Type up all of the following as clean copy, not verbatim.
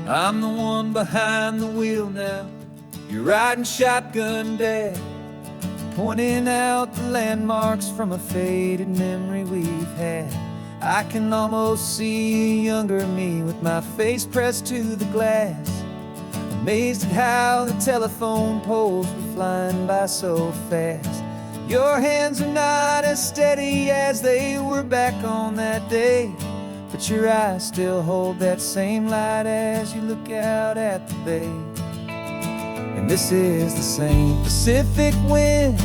I'm the one behind the wheel now. You're riding shotgun, Dad, pointing out the landmarks from a faded memory we've had. I can almost see a younger me with my face pressed to the glass, amazed at how the telephone poles were flying by so fast. Your hands are not as steady as they were back on that day, but your eyes still hold that same light as you look out at the bay. And this is the same Pacific wind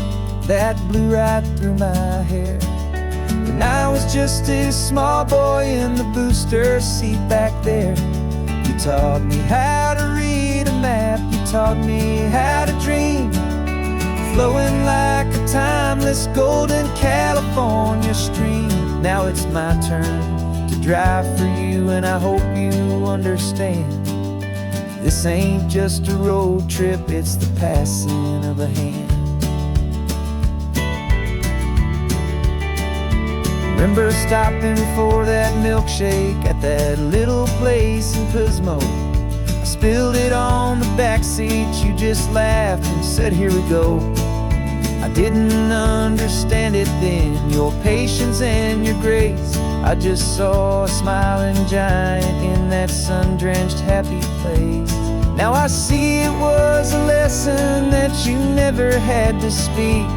that blew right through my hair when I was just a small boy in the booster seat back there. You taught me how to read a map, you taught me how to dream, flowing like a timeless golden California stream. Now it's my turn to drive for you, and I hope you understand. This ain't just a road trip, it's the passing of a hand. Remember stopping for that milkshake at that little place in Pismo? I spilled it on the back seat, you just laughed and said, "Here we go." I didn't understand it then, your patience and your grace. I just saw a smiling giant in that sun-drenched happy place. Now I see it was a lesson that you never had to speak,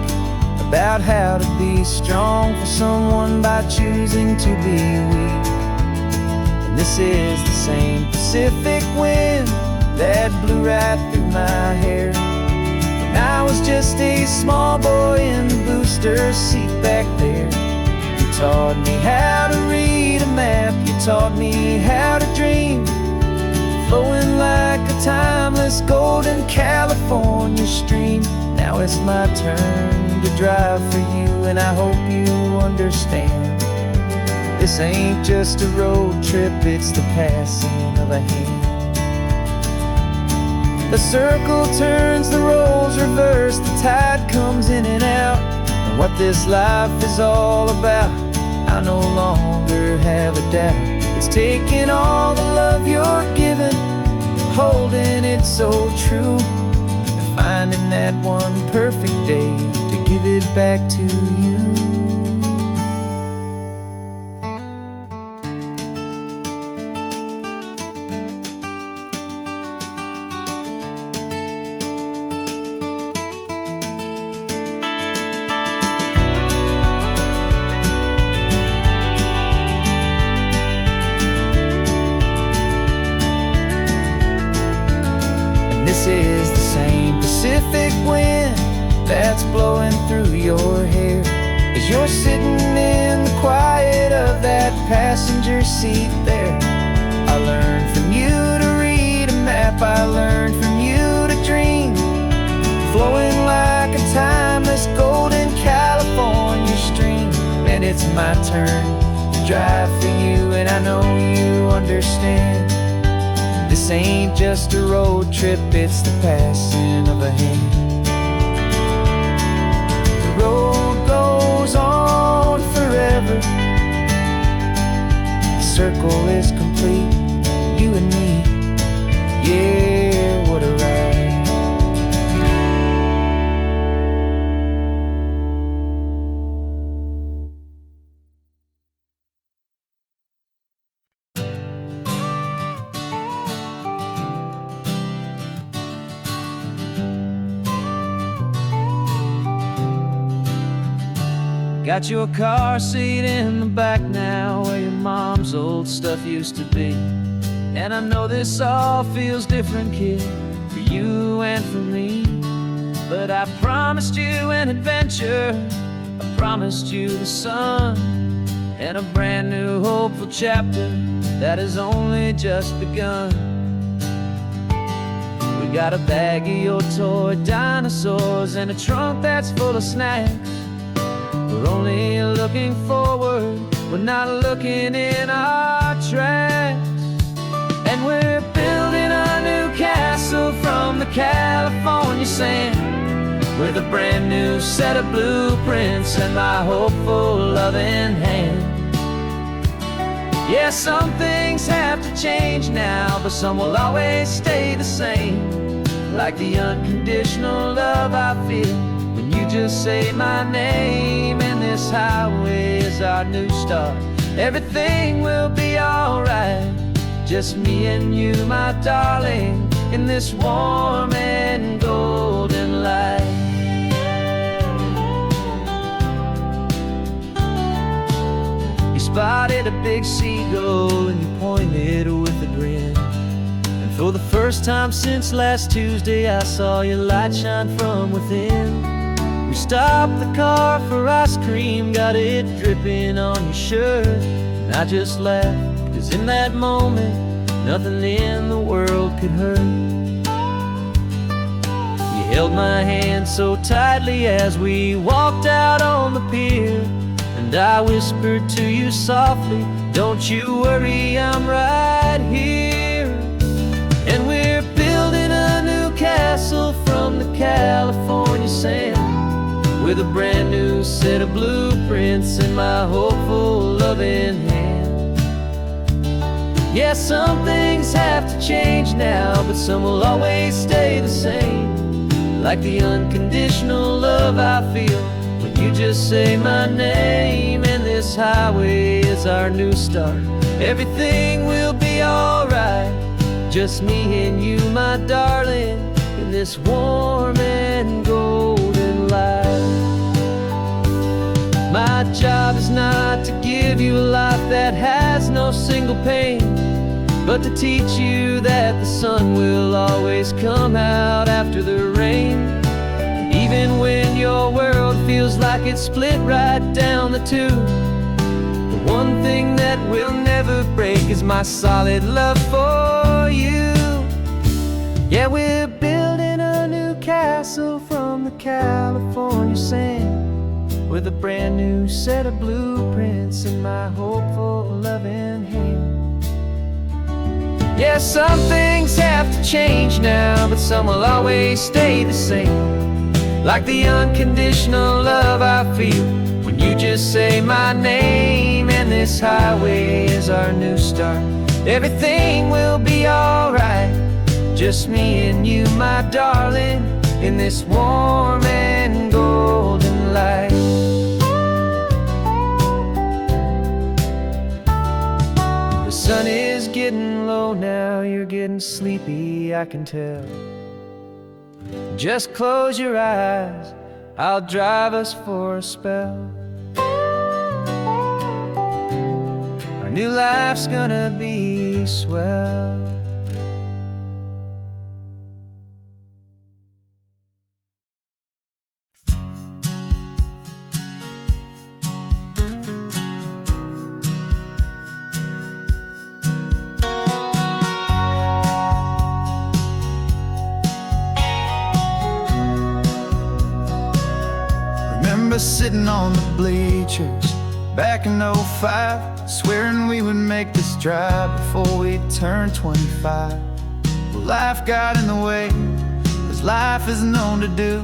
about how to be strong for someone by choosing to be weak. And this is the same Pacific wind that blew right through my hair when I was just a small boy in the booster seat back there. You taught me how to read a map, you taught me how to dream, flowing like a timeless golden California stream. Now it's my turn to drive for you, and I hope you understand. This ain't just a road trip, it's the passing of a hand. The circle turns, the roles reverse, the tide comes in and out. And what this life is all about, I no longer have a doubt. It's taking all the love you're giving, holding it so true, and finding that one perfect day to give it back to you. This is the same Pacific wind that's blowing through your hair as you're sitting in the quiet of that passenger seat there. I learned from you to read a map, I learned from you to dream, flowing like a timeless golden California stream. And it's my turn to drive for you, and I know you understand. This ain't just a road trip, it's the passing of a hand. The road goes on forever, the circle is complete, you and me, yeah, what a ride. Got your car seat in the back now, where your mom's old stuff used to be. And I know this all feels different, kid, for you and for me. But I promised you an adventure, I promised you the sun, and a brand new hopeful chapter that has only just begun. We got a bag of your toy dinosaurs and a trunk that's full of snacks. We're only looking forward, we're not looking in our tracks. And we're building a new castle from the California sand, with a brand new set of blueprints and my hopeful loving hand. Yeah, some things have to change now, but some will always stay the same. Like the unconditional love I feel when you just say my name. And this highway is our new start. Everything will be alright. Just me and you, my darling, in this warm and golden light. You spotted a big seagull and you pointed with a grin. And for the first time since last Tuesday, I saw your light shine from within. We stopped the car for ice cream, got it dripping on your shirt. And I just laughed, 'cause in that moment, nothing in the world could hurt. You held my hand so tightly as we walked out on the pier. And I whispered to you softly, don't you worry, I'm right here. And we're building a new castle from the California sand, with a brand new set of blueprints in my hopeful, loving hand. Yeah, some things have to change now, but some will always stay the same. Like the unconditional love I feel when you just say my name. And this highway is our new start. Everything will be alright. Just me and you, my darling, in this warm and golden light. My job is not to give you a life that has no single pain, but to teach you that the sun will always come out after the rain. And even when your world feels like it's split right down the two, the one thing that will never break is my solid love for you. Yeah, we're building a new castle from the California sand, with a brand new set of blueprints in my hopeful, loving hand. Yeah, some things have to change now, but some will always stay the same. Like the unconditional love I feel when you just say my name. And this highway is our new start. Everything will be alright. Just me and you, my darling, in this warm and golden light. The sun is getting low now, you're getting sleepy, I can tell. Just close your eyes, I'll drive us for a spell. Our new life's gonna be swell. Remember sitting on the bleachers back in '05, swearing we would make this drive before we turned 25. Well, life got in the way, as life is known to do,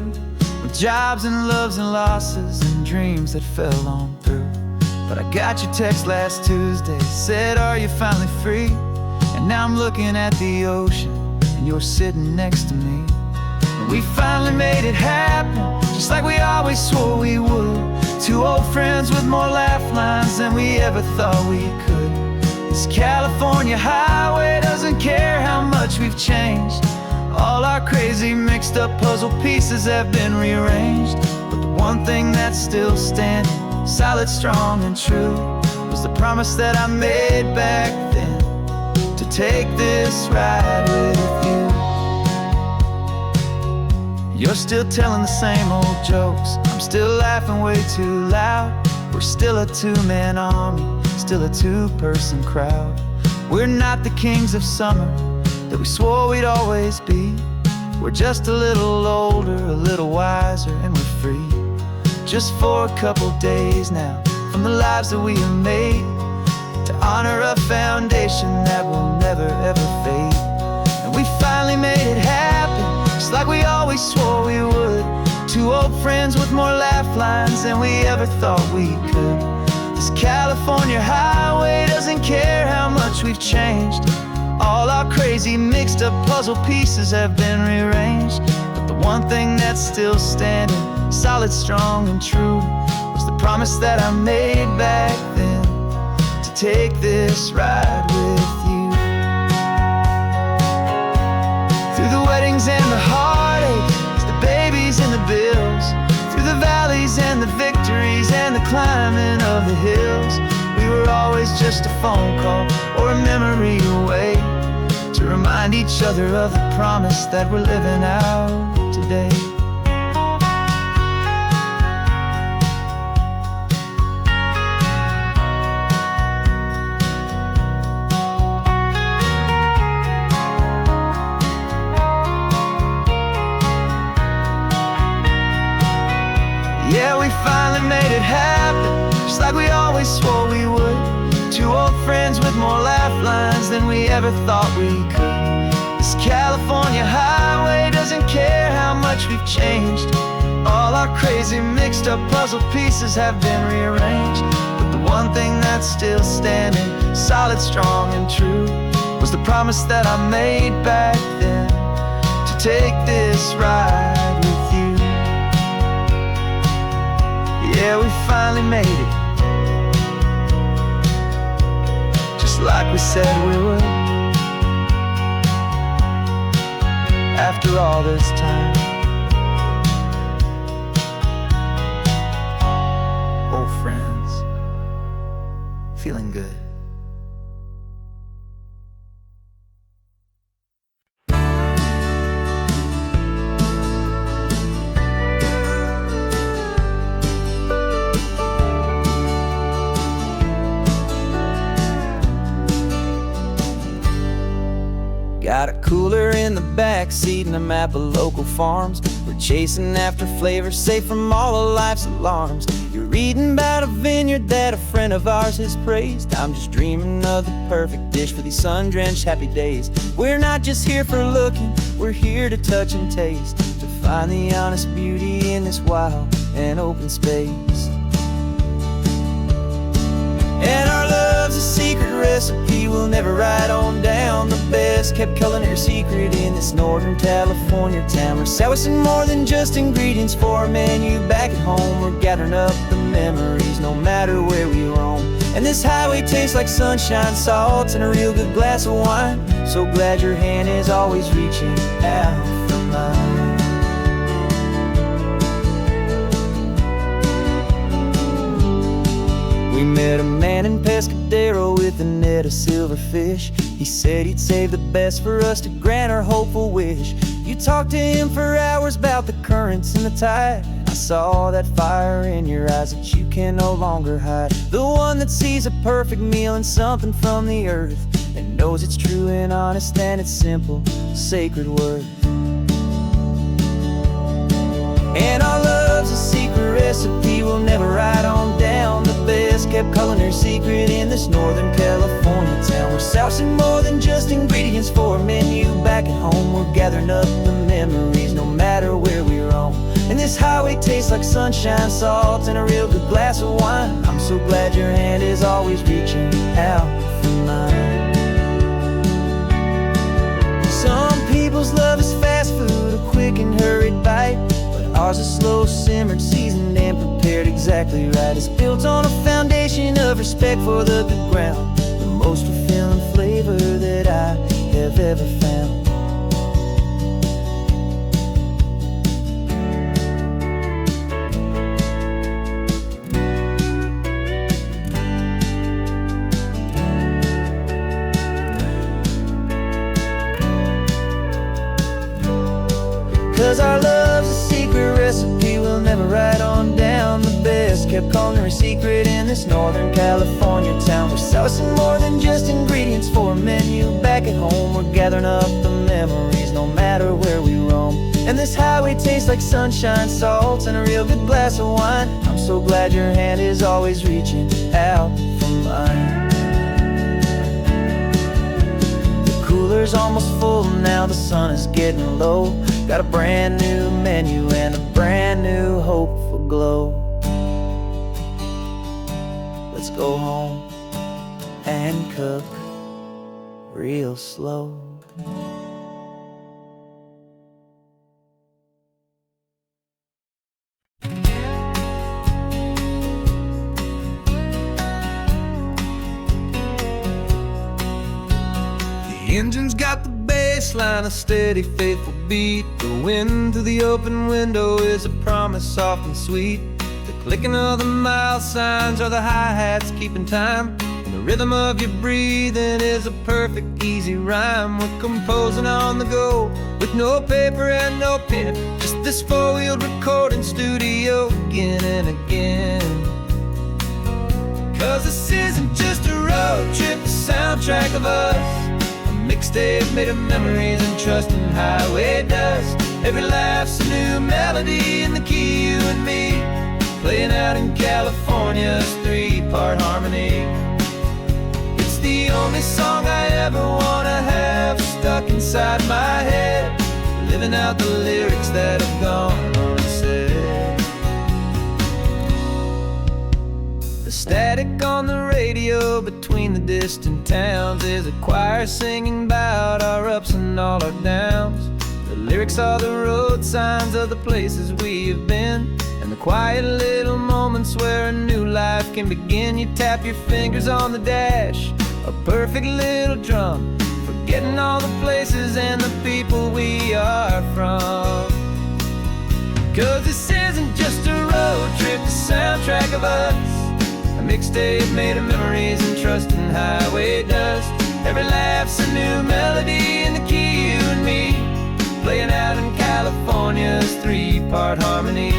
with jobs and loves and losses and dreams that fell on through. But I got your text last Tuesday, said, are you finally free? And now I'm looking at the ocean, and you're sitting next to me. And we finally made it happen, just like we always swore we would. Two old friends with more laugh lines than we ever thought we could. This California highway doesn't care how much we've changed. All our crazy mixed up puzzle pieces have been rearranged. But the one thing that's still standing, solid, strong, and true, was the promise that I made back then, to take this ride with you. You're still telling the same old jokes, I'm still laughing way too loud. We're still a two-man army, still a two-person crowd. We're not the kings of summer that we swore we'd always be. We're just a little older, a little wiser, and we're free. Just for a couple days now, from the lives that we have made, to honor a foundation that will never ever fade. And we finally made it happen, just like we always swore we would. Two old friends with more laugh lines than we ever thought we could. This California highway doesn't care we've changed. All our crazy mixed up puzzle pieces have been rearranged. But the one thing that's still standing, solid, strong, and true, was the promise that I made back then, to take this ride with you. Through the weddings and the heartaches, the babies and the bills, through the valleys and the victories and the climbing of the hills, we were always just a phone call or a memory away, to remind each other of the promise that we're living out today. Yeah, we finally made it happen, just like we always swore we would. Two old friends with more laugh lines than we ever thought we could. This California highway doesn't care how much we've changed. All our crazy mixed up puzzle pieces have been rearranged. But the one thing that's still standing, solid, strong, and true, was the promise that I made back then, to take this ride with you. Yeah, we finally made it, just like we said we would. After all this time, old friends, feeling good. Got a cooler in the back seat and a map of local farms. We're chasing after flavors safe from all of life's alarms. You're reading about a vineyard that a friend of ours has praised. I'm just dreaming of the perfect dish for these sun-drenched happy days. We're not just here for looking, we're here to touch and taste, to find the honest beauty in this wild and open space. And our love's a secret recipe we'll never write on down. The best kept culinary secret in this Northern California town. We're selling more than just ingredients for a menu back at home. We're gathering up the memories no matter where we roam. And this highway tastes like sunshine, salt, and a real good glass of wine. So glad your hand is always reaching out for mine. We met a man in Pescadero with a net of silverfish. He said he'd save the best for us to grant our hopeful wish. You talked to him for hours about the currents and the tide. I saw that fire in your eyes that you can no longer hide. The one that sees a perfect meal in something from the earth, and knows it's true and honest and it's simple, sacred worth. And our love's a secret recipe we'll never write on down. The best kept culinary secret in this Northern California town. We're sourcing more than just ingredients for a menu back at home. We're gathering up the memories no matter where we roam. And this highway tastes like sunshine, salt, and a real good glass of wine. I'm so glad your hand is always reaching out for mine. Some people's love is fast food, a quick and hurried bite. Ours is slow simmered, seasoned, and prepared exactly right. It's built on a foundation of respect for the good ground, the most fulfilling flavor that I have ever found. 'Cause our love's a secret recipe we'll never write on down. The best kept culinary secret in this Northern California town. We're sourcing more than just ingredients for a menu back at home. We're gathering up the memories no matter where we roam. And this highway tastes like sunshine, salt, and a real good glass of wine. I'm so glad your hand is always reaching out for mine. The cooler's almost full now, the sun is getting low. Got a brand new menu and a brand new hopeful glow. Let's go home and cook real slow. The engine's got the bass line, a steady, faithful beat. The wind through the open window is a promise soft and sweet. The clicking of the mile signs are the hi-hats keeping time. And the rhythm of your breathing is a perfect, easy rhyme. We're composing on the go with no paper and no pen, just this four-wheeled recording studio again and again. 'Cause this isn't just a road trip, the soundtrack of us. Mixtape made of memories and trust in highway dust. Every laugh's a new melody in the key, you and me, playing out in California's three-part harmony. It's the only song I ever wanna have stuck inside my head, living out the lyrics that have gone unsaid. The static on the radio between the distant towns is a choir singing about our ups and all our downs. The lyrics are the road signs of the places we have been, and the quiet little moments where a new life can begin. You tap your fingers on the dash, a perfect little drum, forgetting all the places and the people we are from. 'Cause this isn't just a road trip, the soundtrack of us. A mixtape made of memories and trust in highway dust. Every laugh's a new melody in the key, you and me, playing out in California's three-part harmony.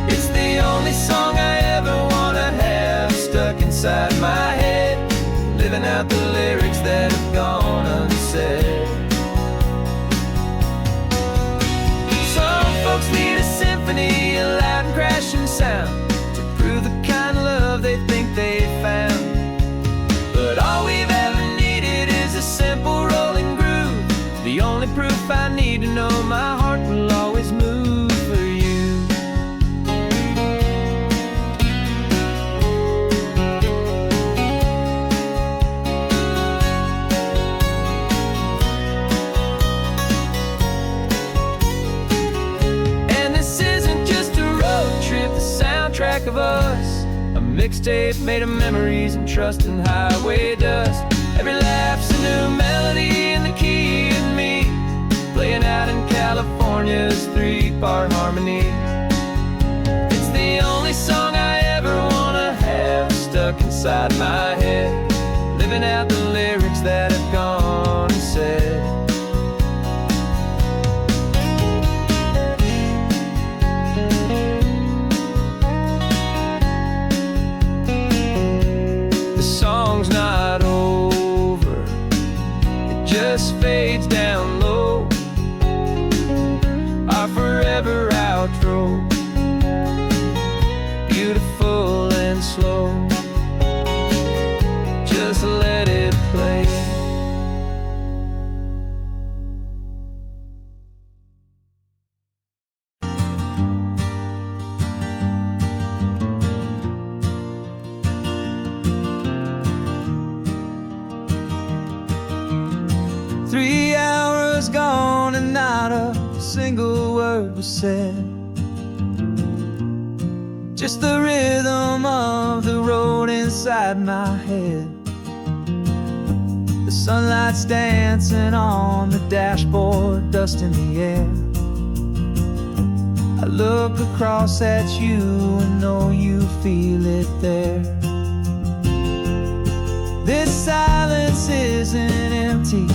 It's the only song I ever wanna have stuck inside my head, living out the lyrics that have gone unsaid. Some folks need a symphony, a loud and crashing sound, the kind of love they think they found. But all we've ever needed is a simple rolling groove, the only proof I need to know my heart will always move for you. And this isn't just a road trip, the soundtrack of us. A mixtape made of memories and trust in highway dust. Every laugh's a new melody in the key, you and me, playing out in California's three-part harmony. It's the only song I ever wanna have stuck inside my head, living out the lyrics that have gone unsaid. Not over, it just fades down low, our forever outro, beautiful and slow, just let it play. Gone and not a single word was said, just the rhythm of the road inside my head. The sunlight's dancing on the dashboard, dust in the air. I look across at you and know you feel it there. This silence isn't empty,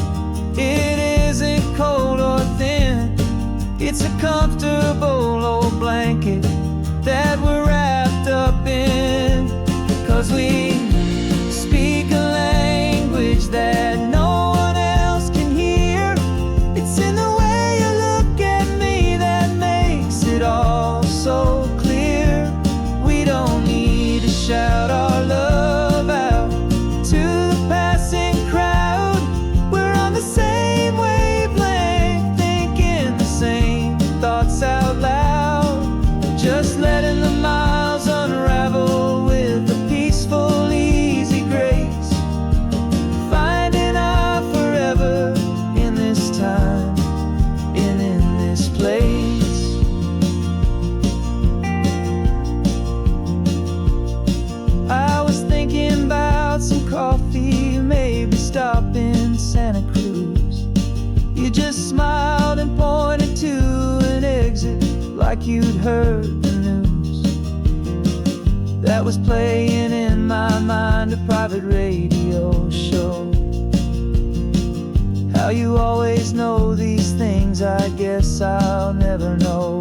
it isn't cold or thin. It's a comfortable old blanket that we're wrapped up in. 'Cause we speak a language that no one else can hear. It's in the way you look at me that makes it all so clear. We don't need to shout our love out to the passing crowd. We're on the same wavelength, thinking the same thoughts out loud, just letting the miles unravel with a peaceful you'd heard the news that was playing in my mind, a private radio show. How you always know these things, I guess I'll never know.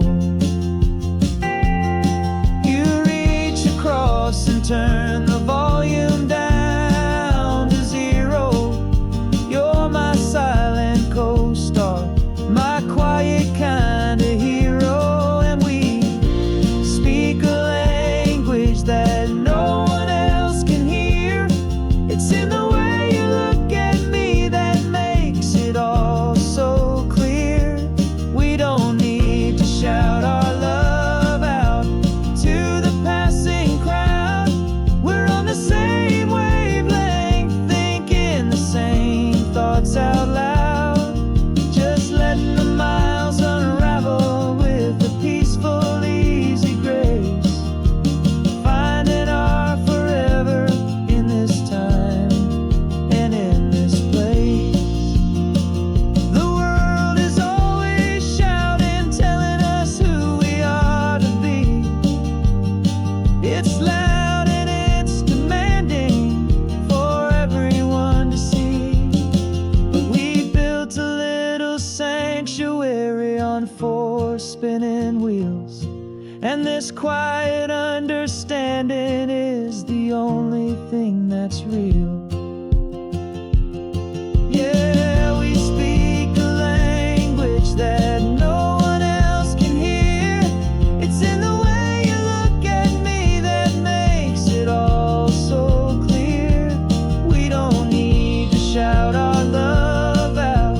You reach across and turn the volume down to zero. You're my silent co-star, my quiet kind of hero. And we speak a language that no one else can hear. It's in the way you look at me that makes it all so clear. We don't need to shout our love out to the passing crowd. We're on the same wavelength, thinking the same thoughts out loud. Just letting the miles unravel with a peaceful, easy grace. Finding our forever in this time and in this place. The world is always shouting, telling us who we are to be. It's loud and it's demanding for everyone to see. But we built a little sanctuary on 4 spinning wheels, and this quiet understanding is the only thing that's real. Yeah, we speak a language that no one else can hear. It's in the way you look at me that makes it all so clear. We don't need to shout our love out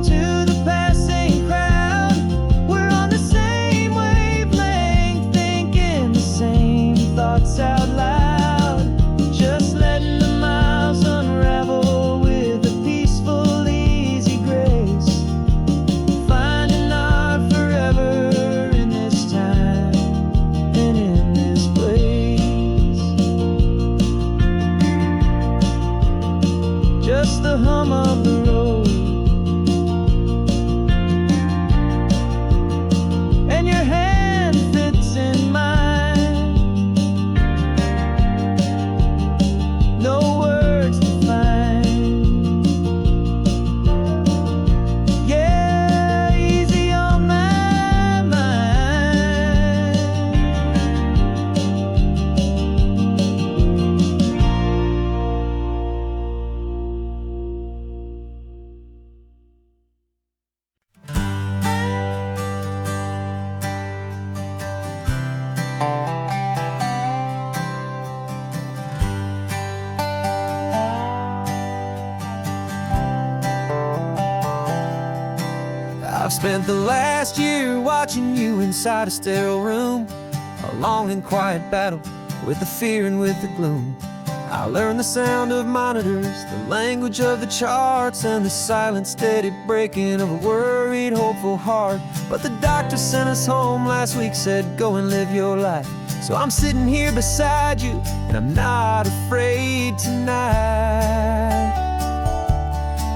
to the passing crowd. We're on the same wavelength, thinking the same thoughts out loud. Just letting the miles unravel with a peaceful, easy grace. Finding our forever in this time and in this place. Just the hum of the road and your hand fits in mine. No words to find. Yeah, easy on my mind. I've spent the last year watching you inside a sterile room, a long and quiet battle with the fear and with the gloom. I learned the sound of monitors, the language of the charts, and the silent, steady breaking of a worried, hopeful heart. But the doctor sent us home last week, said go and live your life. So I'm sitting here beside you, and I'm not afraid tonight.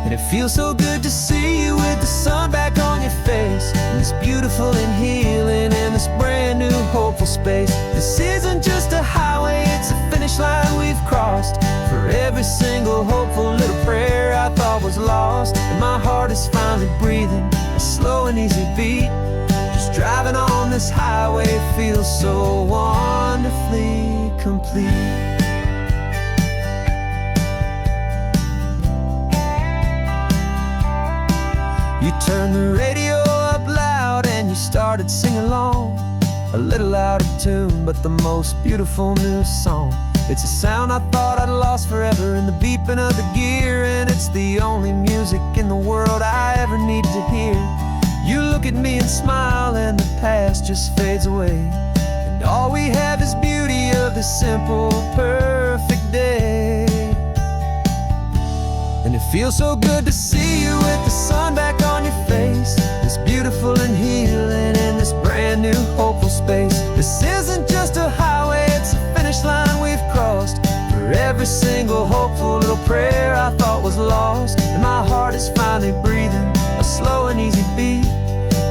And it feels so good to see you with the sun back on your face, and this beautiful and healing in this brand new hopeful space. This isn't just a highway, it's a finish line we've crossed. For every single hopeful little prayer I thought was lost, and my heart is finally breathing a slow and easy beat. Just driving on this highway feels so wonderfully complete. You turned the radio up loud and you started singing along, a little out of tune, but the most beautiful new song. It's a sound I thought I'd lost forever in the beeping of the gear, and it's the only music in the world I ever need to hear. You look at me and smile, and the past just fades away, and all we have is beauty of this simple, perfect day. And it feels so good to see you with the sun back on your face, this beautiful and healing in this brand new hopeful space. This isn't just a highway, it's a finish line we've crossed. For every single hopeful little prayer I thought was lost, and my heart is finally breathing a slow and easy beat.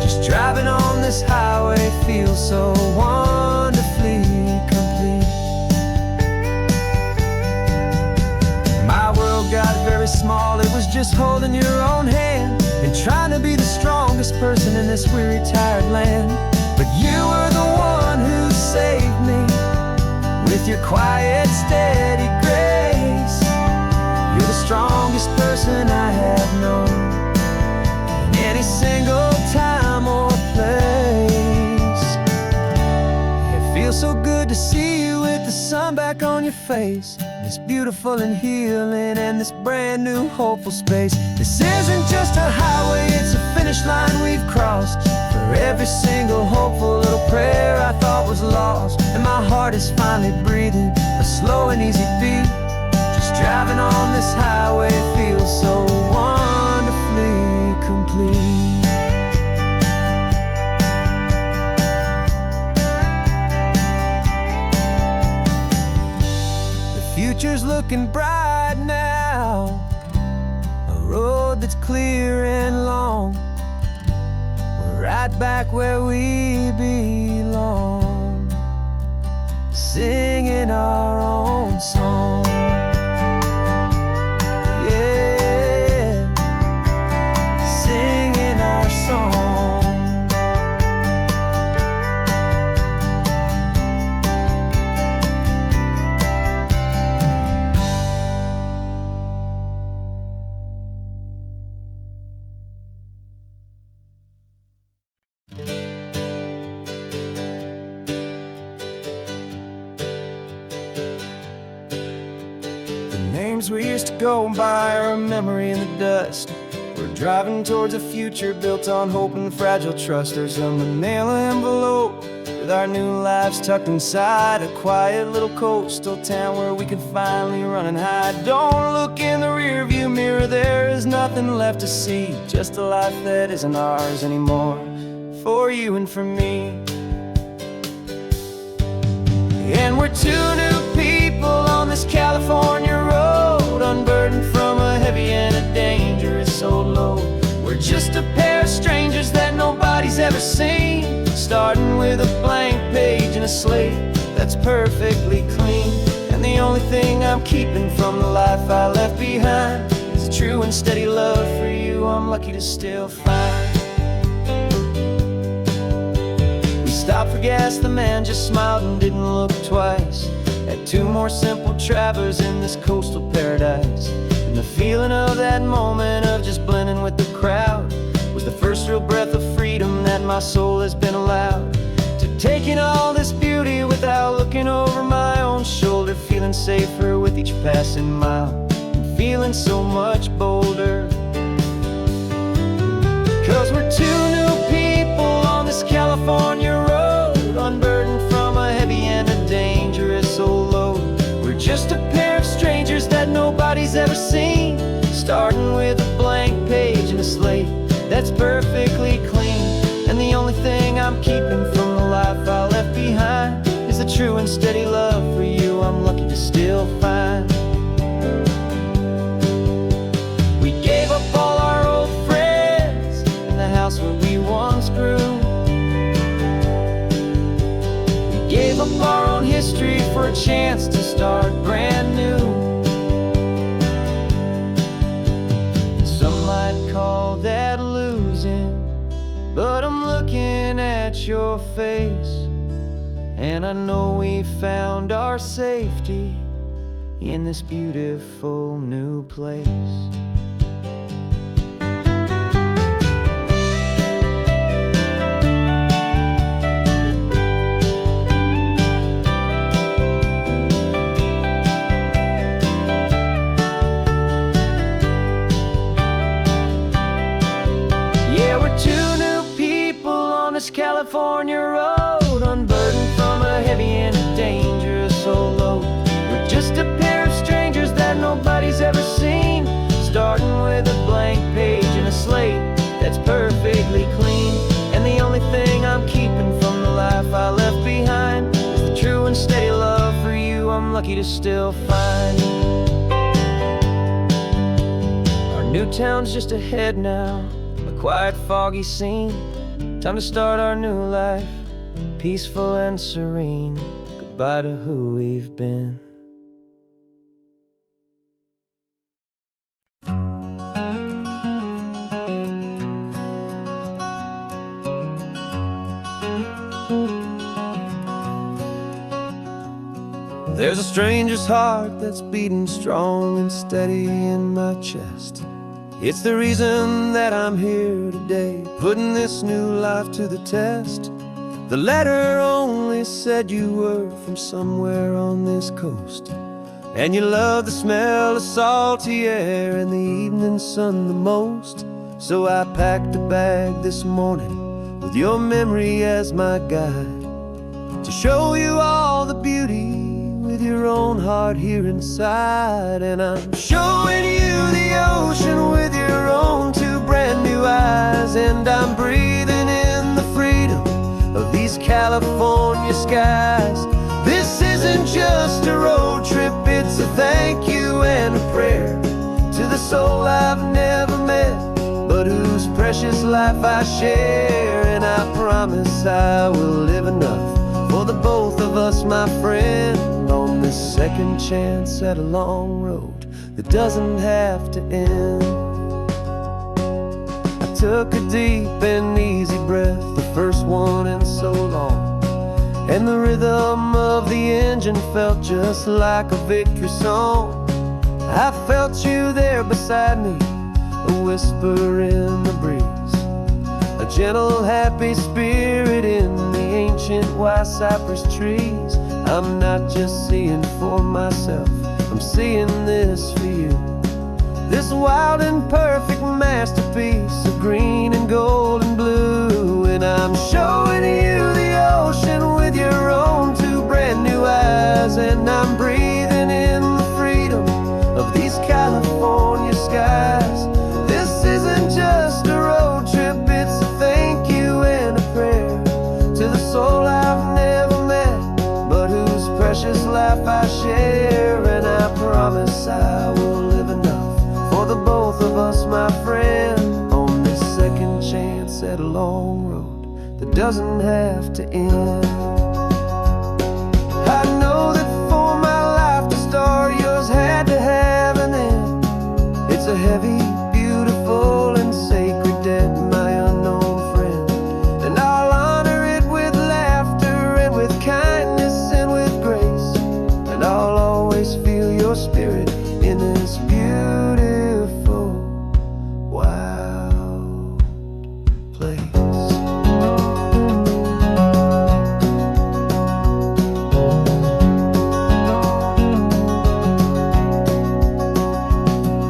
Just Just driving on this highway feels so wonderfully complete. My world got very small, it was just holding your own hand and trying to be the strongest person in this weary, tired land. But you were the one who saved me with your quiet, steady grace. You're the strongest person I have known in any single time or place. It feels so good to see you with the sun back on your face. It's beautiful and healing and this brand new hopeful space. This isn't just a highway, it's a finish line we've crossed. For every single hopeful little prayer I thought was lost, and my heart is finally breathing a slow and easy beat. Just driving on this highway feels so wonderfully complete. Future's looking bright now, a road that's clear and long. We're right back where we belong, singing our own song. Yeah, singing our song. Names we used to go by are a memory in the dust. We're driving towards a future built on hope and fragile trust. There's a manila envelope with our new lives tucked inside, a quiet little coastal town where we could finally run and hide. Don't look in the rearview mirror, there is nothing left to see, just a life that isn't ours anymore, for you and for me. And we're two new people on this California road, unburdened from a heavy and a dangerous old load. We're just a pair of strangers that nobody's ever seen, starting with a blank page and a slate that's perfectly clean. And the only thing I'm keeping from the life I left behind is a true and steady love for you I'm lucky to still find. Stopped for gas, the man just smiled and didn't look twice. Had two more simple travelers in this coastal paradise. And the feeling of that moment of just blending with the crowd was the first real breath of freedom that my soul has been allowed to take in all this beauty without looking over my own shoulder, feeling safer with each passing mile and feeling so much bolder. 'Cause we're two new people on this California road, unburdened from a heavy and a dangerous old load. We're just a pair of strangers that nobody's ever seen, starting with a blank page and a slate that's perfectly clean. And the only thing I'm keeping from the life I left behind is the true and steady love for you I'm lucky to still find. We gave up all our old friends in the house where we once grew. Gave up our own history for a chance to start brand new. Some might call that losing, but I'm looking at your face, and I know we found our safety in this beautiful new place. California road, unburdened from a heavy and a dangerous old load. We're just a pair of strangers that nobody's ever seen, starting with a blank page and a slate that's perfectly clean. And the only thing I'm keeping from the life I left behind is the true and steady love for you I'm lucky to still find. Our new town's just ahead now, a quiet, foggy scene. Time to start our new life, peaceful and serene. Goodbye to who we've been. There's a stranger's heart that's beating strong and steady in my chest. It's the reason that I'm here today, putting this new life to the test. The letter only said you were from somewhere on this coast, and you love the smell of salty air and the evening sun the most. So I packed a bag this morning with your memory as my guide, to show you all the beauty with your own heart here inside. And I'm showing you the ocean with your own two brand new eyes, and I'm breathing in the freedom of these California skies. This isn't just a road trip, it's a thank you and a prayer to the soul I've never met, but whose precious life I share. And I promise I will live enough for the both of us, my friend, on this second chance at a long road that doesn't have to end. I took a deep and easy breath, the first one in so long, and the rhythm of the engine felt just like a victory song. I felt you there beside me, a whisper in the breeze, a gentle happy spirit in the ancient white cypress trees. I'm not just seeing for myself, I'm seeing this for you, this wild and perfect masterpiece of green and gold and blue. And I'm showing you the ocean with your own two brand new eyes, and I'm breathing in the freedom of these California skies. This isn't just a road trip, it's a thank you and a prayer to the soul I've never met, but whose precious life I share. And I promise I will live enough for the both of us, my friend, on this second chance at a long road that doesn't have to end. I know that for my life to start, yours had to have an end. It's a heavy, beautiful, and sacred debt, my unknown friend, and I'll honor it with laughter and with kindness and with grace, and I'll always feel your spirit in this beautiful, wild place.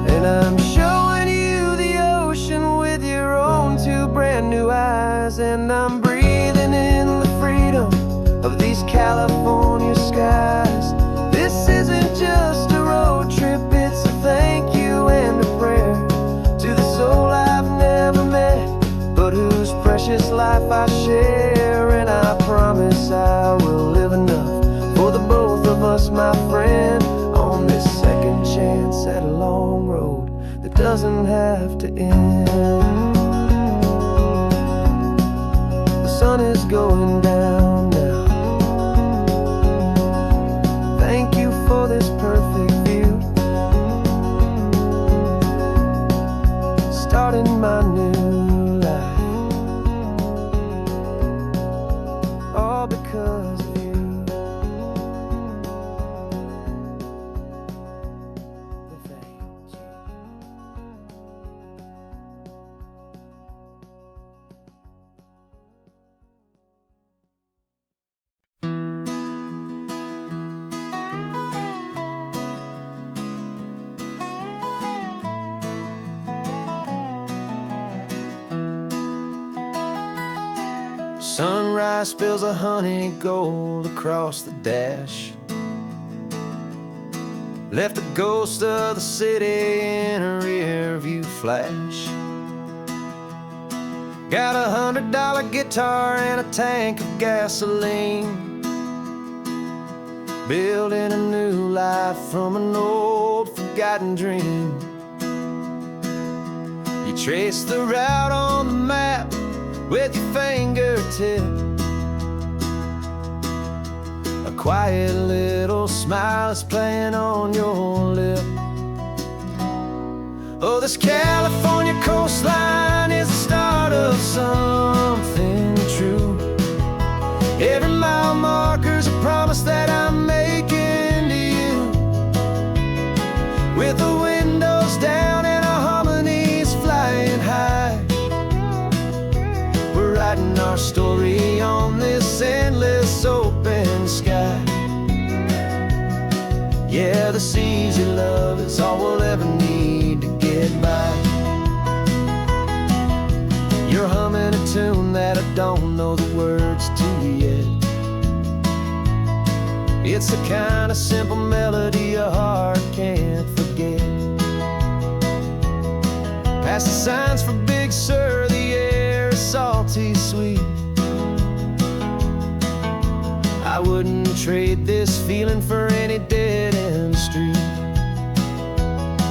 And I'm showing you the ocean with your own two brand new eyes, and I'm breathing in the freedom of these California skies. This isn't just a road trip, it's a thank you and a prayer to the soul I've never met, but whose precious life I share. And I promise I will live enough for the both of us, my friend, on this second chance at a long road that doesn't have to end. The sun is going down now. Thank you for this perfect view, starting my new life, all because of you. Thank you. Sunrise spills a honey gold across the dash, left the ghost of the city in a rear view flash. Got $100 guitar and a tank of gasoline, building a new life from an old forgotten dream. You trace the route on the map with your fingertip. A quiet little smile is playing on your lip. Oh, this California coastline is the start of something true. Every mile marker's a promise that I'm making to you. With the windows down and our harmonies flying high, we're writing our story on this endless open sky. Yeah, this easy love is all we'll ever need to get by. You're humming a tune that I don't know the words to yet. It's the kind of simple melody your heart can't forget. Past the signs for Big Sur, the air is salty sweet. I wouldn't trade this feeling for any dead-end street.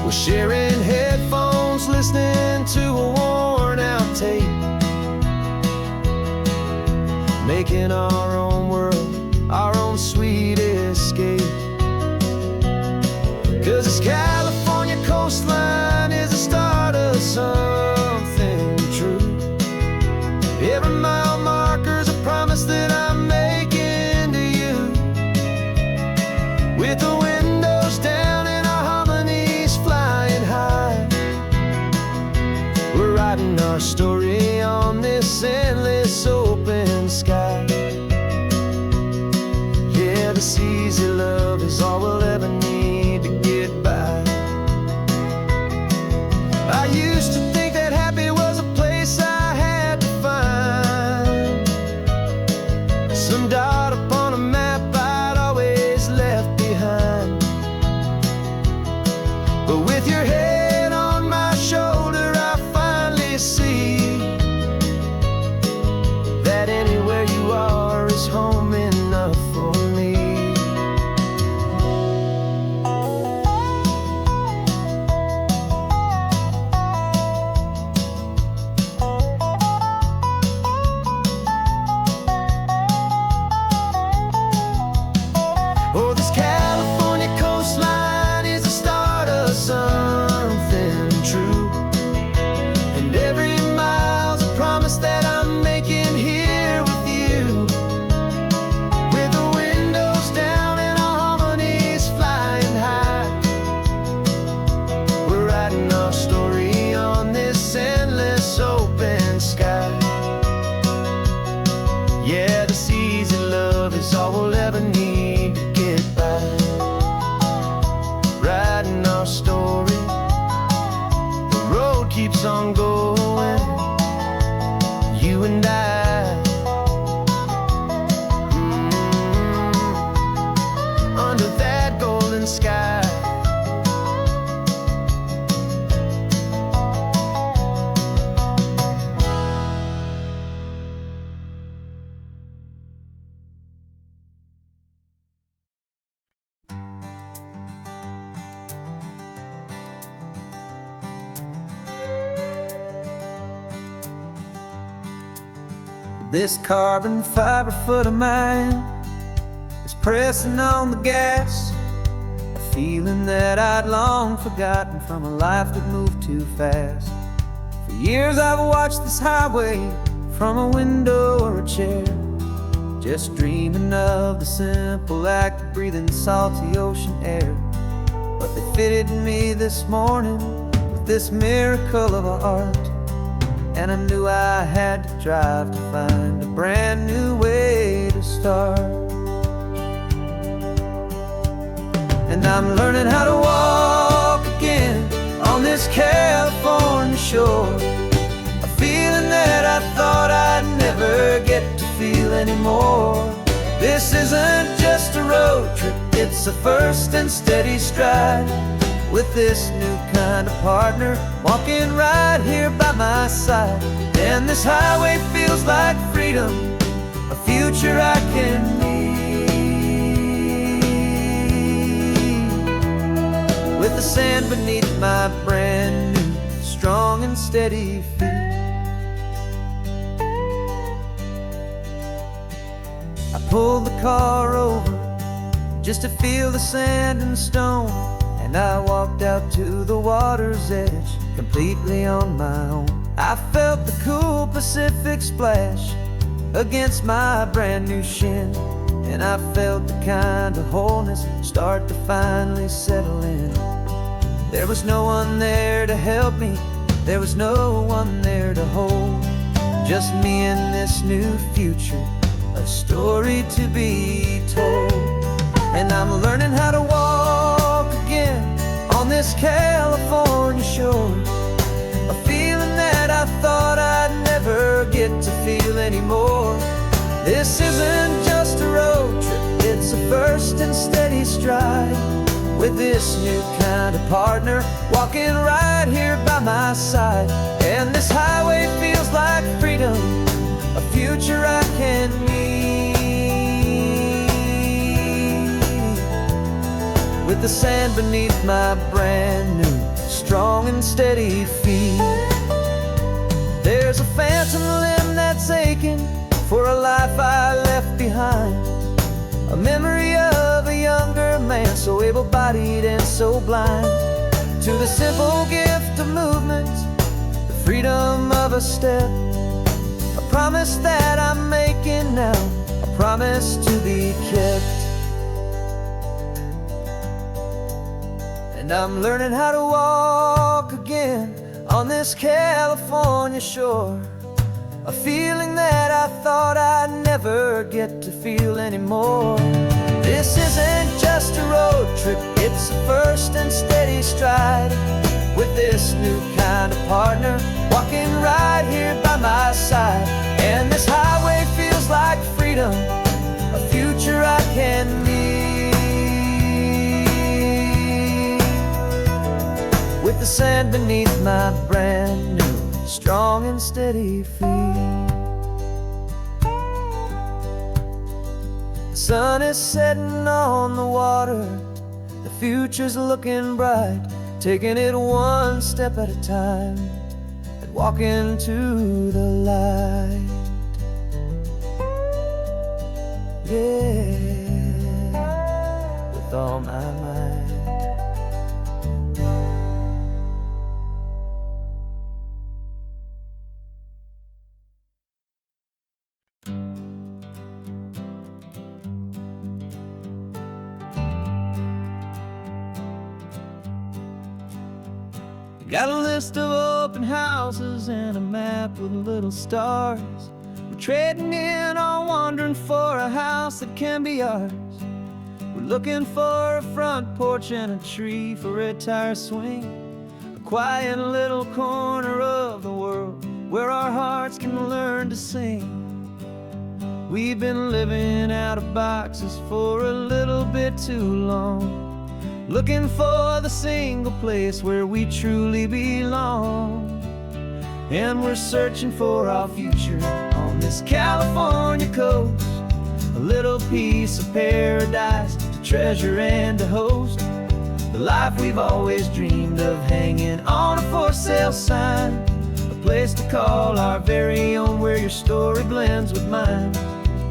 We're sharing headphones, listening to a worn-out tape, making our own world, our own sweet escape. 'Cause this California coastline is the start of something true. Every mile marker's a promise that I'm making to you. With the windows down and our harmonies flying high, we're writing our story on this endless open sky. Yeah, this easy love is all we'll ever need to get by. I used to think that happy was a place I had to find, some dot upon a map I'd always left behind. But with your head on my shoulder, I finally see that anywhere you are is home enough for me. Oh, this California coastline is the start of something true. And every mile's a promise that I'm making here with you. With the windows down and our harmonies flying high, we're writing our story on this endless open sky. Yeah, this easy love is all we'll ever need to get by. Writing our story, the road keeps on going, you and I. Under that golden sky. This carbon fiber foot of mine is pressing on the gas, a feeling that I'd long forgotten from a life that moved too fast. For years I've watched this highway from a window or a chair, just dreaming of the simple act of breathing salty ocean air. But they fitted me this morning with this miracle of art, and I knew I had to drive to find a brand new way to start. And I'm learning how to walk again on this California shore, a feeling that I thought I'd never get to feel anymore. This isn't just a road trip, it's a first and steady stride, with this new kind of partner walking right here by my side. And this highway feels like freedom, a future I can need, with the sand beneath my brand new strong and steady feet. pulled the car over just to feel the sand and stone, and I walked out to the water's edge completely on my own. I felt the cool Pacific splash against my brand new shin, and I felt the kind of wholeness start to finally settle in. There was no one there to help me, there was no one there to hold, just me and this new future, a story to be told. And I'm learning how to walk again on this California shore, a feeling that I thought I'd never get to feel anymore. This isn't just a road trip, it's a first and steady stride, with this new kind of partner walking right here by my side. And this highway feels like freedom, a future I can meet, with the sand beneath my brand new, strong and steady feet. There's a phantom limb that's aching for a life I left behind, a memory of a younger man, so able-bodied and so blind, to the simple gift of movement, the freedom of a step, a promise that I'm making now, a promise to be kept. And I'm learning how to walk again on this California shore, a feeling that I thought I'd never get to feel anymore. This isn't just a road trip, it's a first and steady stride, with this new kind of partner walking right here by my side. And this highway feels like freedom, a future I can meet, with the sand beneath my brand new, strong and steady feet. The sun is setting on the water, the future's looking bright, taking it one step at a time and walking to the light. Yeah, with all my might. Got a list of open houses and a map with little stars. We're trading in on wandering for a house that can be ours. We're looking for a front porch and a tree for a tire swing, a quiet little corner of the world where our hearts can learn to sing. We've been living out of boxes for a little bit too long, looking for the single place where we truly belong. And we're searching for our future on this California coast, a little piece of paradise to treasure and to host, the life we've always dreamed of hanging on a for sale sign, a place to call our very own where your story blends with mine.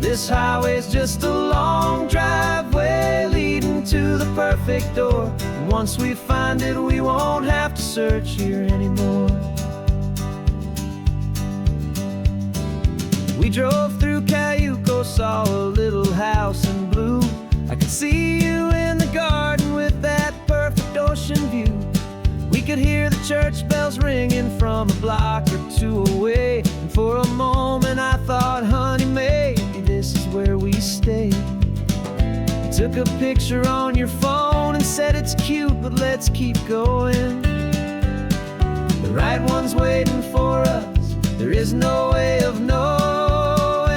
This highway's just a long driveway leading to the perfect door, and once we find it we won't have to search here anymore. We drove through Cayuco, saw a little house in blue. I could see you in the garden with that perfect ocean view. We could hear the church bells ringing from a block or two away, and for a moment I thought, honey, maybe this is where we stay. You took a picture on your phone and said it's cute, but let's keep going. The right one's waiting for us, there is no way of knowing,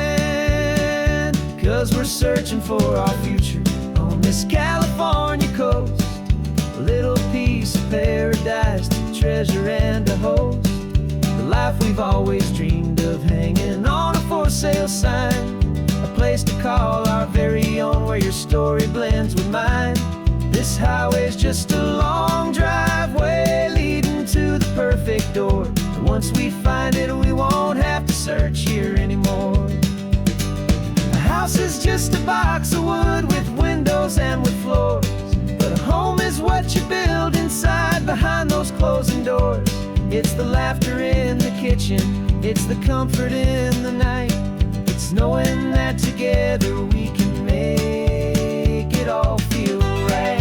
'cause we're searching for our future on this California coast, a little piece of paradise to treasure and to host, the life we've always dreamed of hanging on a for sale sign, a place to call our very own where your story blends with mine. This highway's just a long driveway leading to the perfect door, and once we find it we won't have to search here anymore. A house is just a box of wood with windows and with floors. But a home is what you build inside behind those closing doors. It's the laughter in the kitchen, it's the comfort in the night. It's knowing that together we can make it all feel right.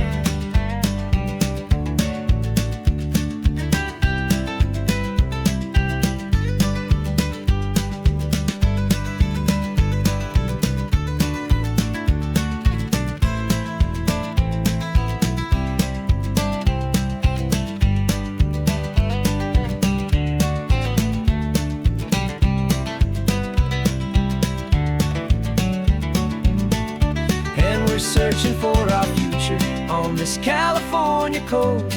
Searching for our future on this California coast,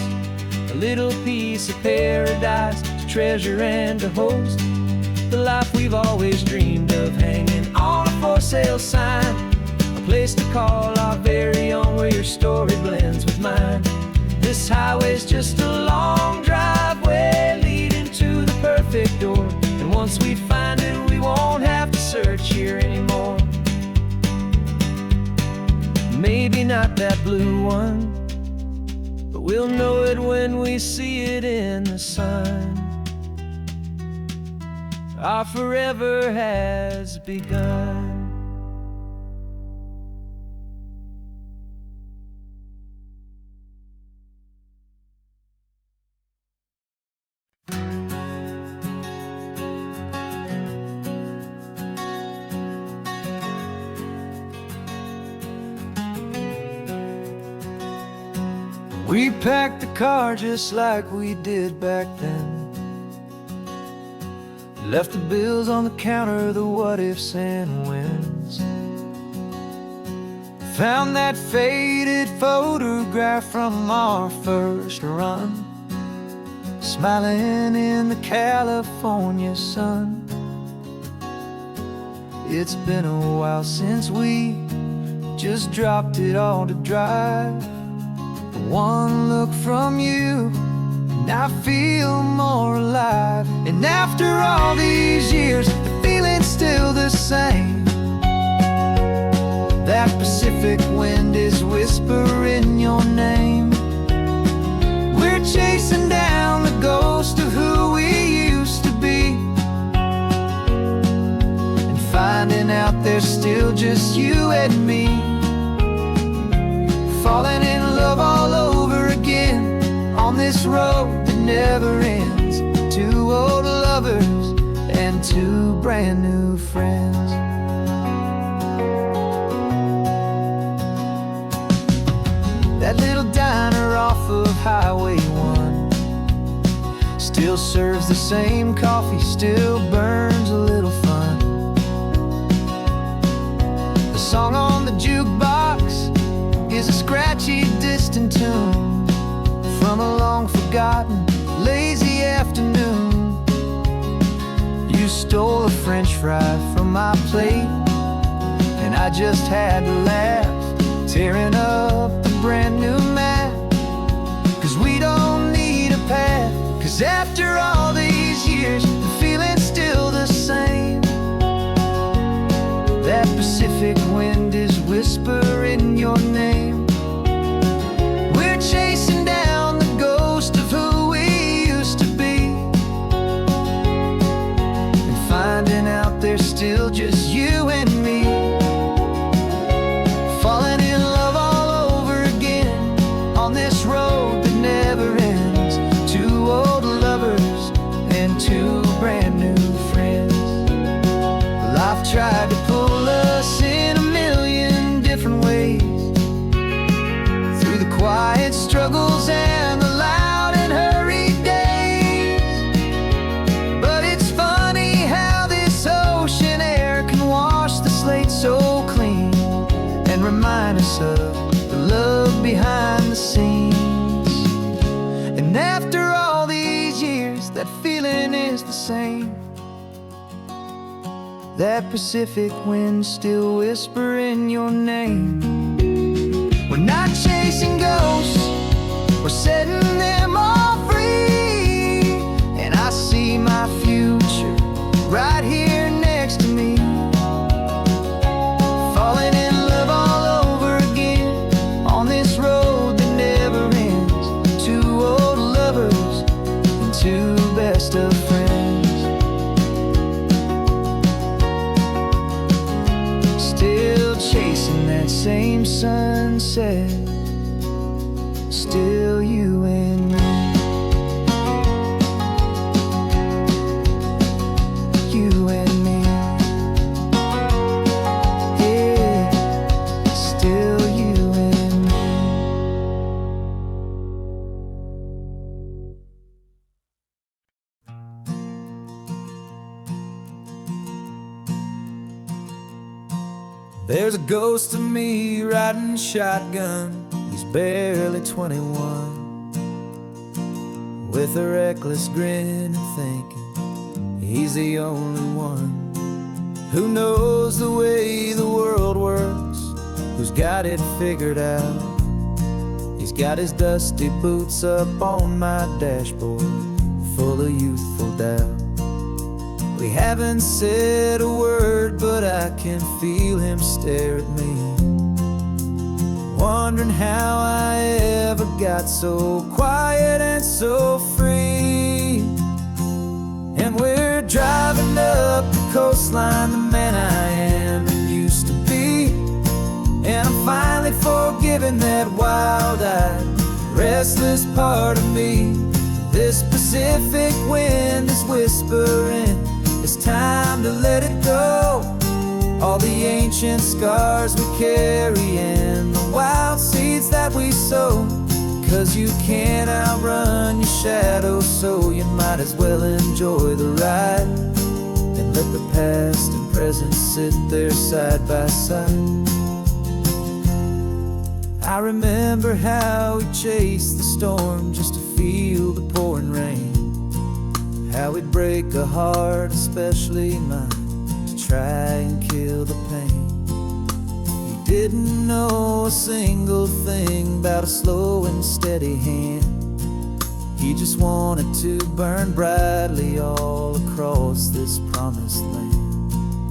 a little piece of paradise to treasure and to host. The life we've always dreamed of, hanging on a for sale sign, a place to call our very own, where your story blends with mine. This highway's just a long driveway leading to the perfect door, and once we find it, we won't have to search here anymore. Maybe not that blue one, but we'll know it when we see it in the sun. Our forever has begun. We packed the car just like we did back then. Left the bills on the counter, the what ifs and whens. Found that faded photograph from our first run, smiling in the California sun. It's been a while since we just dropped it all to drive. One look from you, and I feel more alive. And after all these years, the feeling's still the same. That Pacific wind is whispering your name. We're chasing down the ghost of who we used to be, and finding out there's still just you and me. Falling in love all over again on this road that never ends. Two old lovers and two brand new friends. That little diner off of Highway 1 still serves the same coffee, still burns a little fun. The song on the jukebox is a scratchy, distant tune from a long-forgotten, lazy afternoon. You stole a French fry from my plate, and I just had to laugh, tearing up the brand new map. 'Cause we don't need a path, 'cause after all these years, the feeling's still the same. That Pacific wind is whispering your name. We're chasing down the ghost of who we used to be, and finding out there's still just you and me. Falling in love all over again on this road that never ends. Two old lovers and two brand new friends. Life tried to pull us in a million different ways, through the quiet struggles and the loud and hurried days. But it's funny how this ocean air can wash the slate so clean, and remind us of the love behind the scenes. And after all these years, that feeling is the same. That Pacific wind still whispering your name. We're not chasing ghosts, we're setting them all free. And I see my future right here next to me, falling in There's a ghost of me riding shotgun. He's barely 21, with a reckless grin and thinking he's the only one who knows the way the world works, who's got it figured out. He's got his dusty boots up on my dashboard, full of youthful doubt. We haven't said a word, but I can feel him stare at me, wondering how I ever got so quiet and so free. And we're driving up the coastline, the man I am and used to be. And I'm finally forgiving that wild-eyed, restless part of me. This Pacific wind is whispering, it's time to let it go. All the ancient scars we carry and the wild seeds that we sow. 'Cause you can't outrun your shadow, so you might as well enjoy the ride and let the past and present sit there side by side. I remember how we chased the storm just to feel the pouring rain, how we'd break a heart, especially mine, to try and kill the pain. He didn't know a single thing about a slow and steady hand. He just wanted to burn brightly all across this promised land.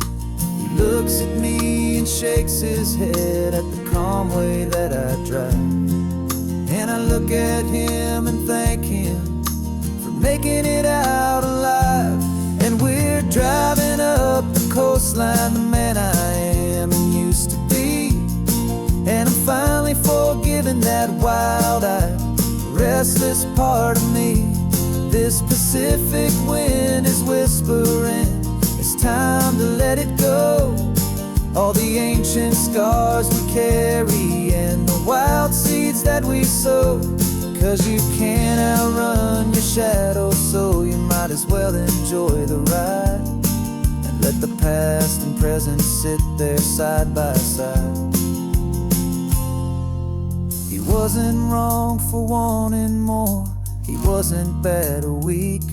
He looks at me and shakes his head at the calm way that I drive, and I look at him and thank him for making it out alive. And we're driving up the coastline, the man I am and used to be. And I'm finally forgiving that wild-eyed, restless part of me. This Pacific wind is whispering, it's time to let it go. All the ancient scars we carry and the wild seeds that we sow. 'Cause you can't outrun your shadow, so you might as well enjoy the ride and let the past and present sit there side by side. He wasn't wrong for wanting more, he wasn't bad or weak.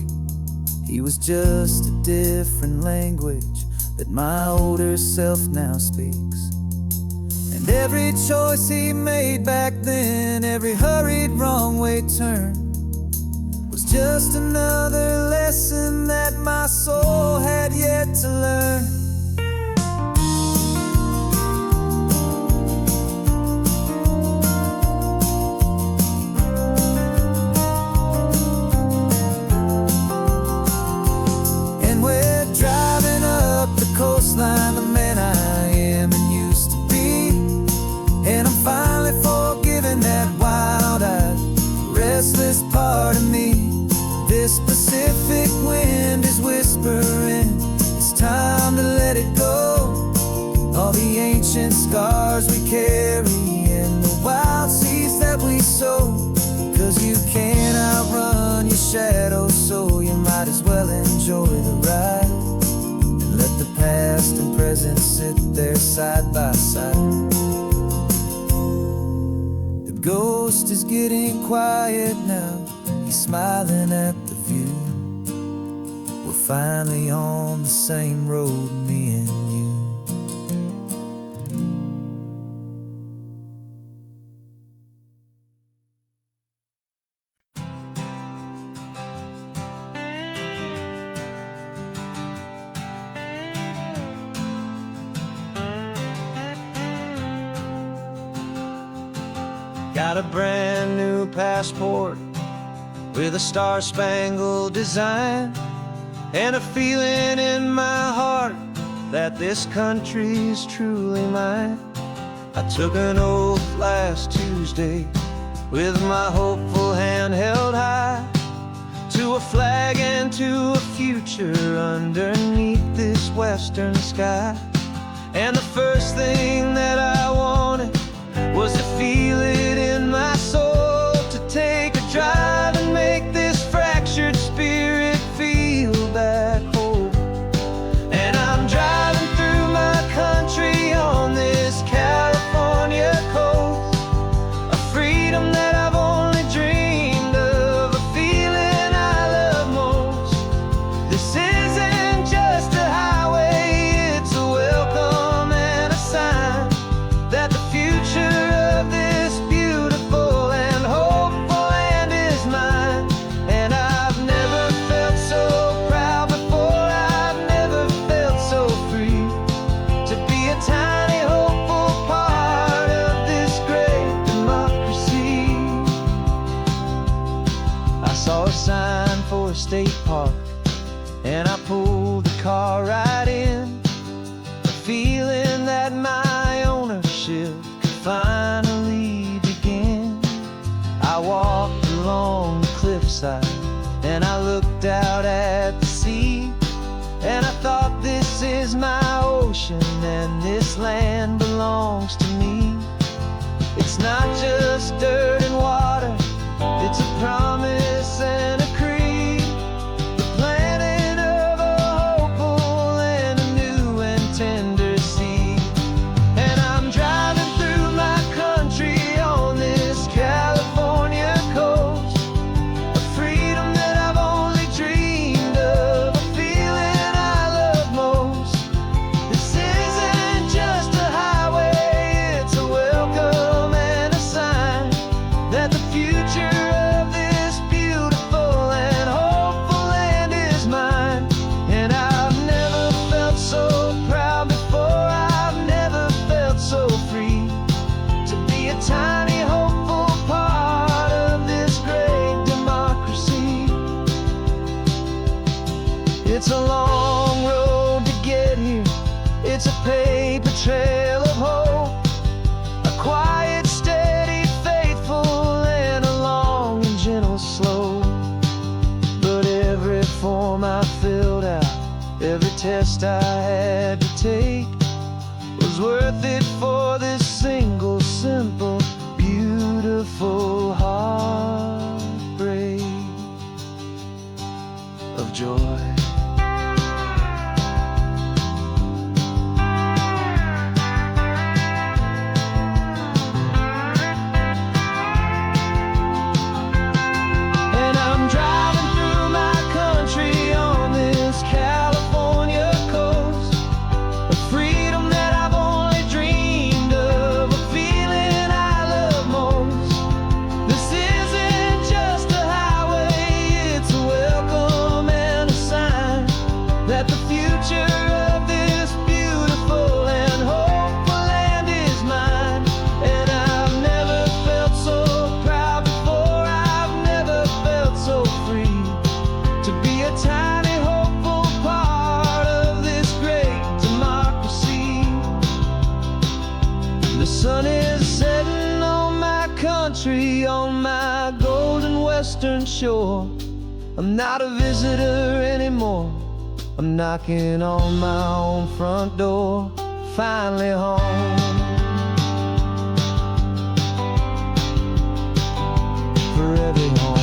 He was just a different language that my older self now speaks. And every choice he made back then, every hurried wrong way turn, was just another lesson that my soul had yet to learn. And we're driving up the coastline, the man I am and used to be. And I'm finally forgiving that wild-eyed, restless part of me. This Pacific wind is whispering, it's time to let it go. All the ancient scars we carry and the wild seeds that we sow. 'Cause you can't outrun your shadow, so you might as well enjoy the ride and let the past and present sit there side by side. The ghost is getting quiet now, he's smiling at the view. We're finally on the same road, me and you. Got a brand new passport with a star-spangled design, and a feeling in my heart that this country's truly mine. I took an oath last Tuesday with my hopeful hand held high, to a flag and to a future underneath this western sky. And the first thing that I wanted was to feel it in my soul, to take a drive and make this fractured spirit feel back home. And I'm driving through my country on this line for a state park, and I pulled the car right in, feeling that my ownership could finally begin. I walked along the cliffside and I looked out at the sea, and I thought, this is my ocean and this land belongs to me. It's not just dirt and water, it's a promise and a creed, the planting of a hopeful and a new and tender seed. And I'm driving through my country on this California coast, a freedom that I've only dreamed of, a feeling I love most. This isn't just a highway, it's a welcome and a sign that the future of this beautiful and hopeful land is mine. And I've never felt so proud before, I've never felt so free to be a tiny hopeful part of this great democracy. It's a long road to get here, it's a paper trail of hope, a quiet, steady, faithful, and a long and gentle slope. But every form I filled out, every test I had to take, was worth it for this single, simple, beautiful heartbreak of joy. And I'm driving through my country on this California coast, a freedom that I've only dreamed of, a feeling I love most. This isn't just a highway, it's a welcome and a sign that the future of this beautiful and hopeful land is mine. And I've never felt so proud before, I've never felt so free to be a tiny hopeful part of this great democracy. The sun is setting on my country, on my golden western shore. I'm not a visitor anymore, I'm knocking on my own front door, finally home. Forever home.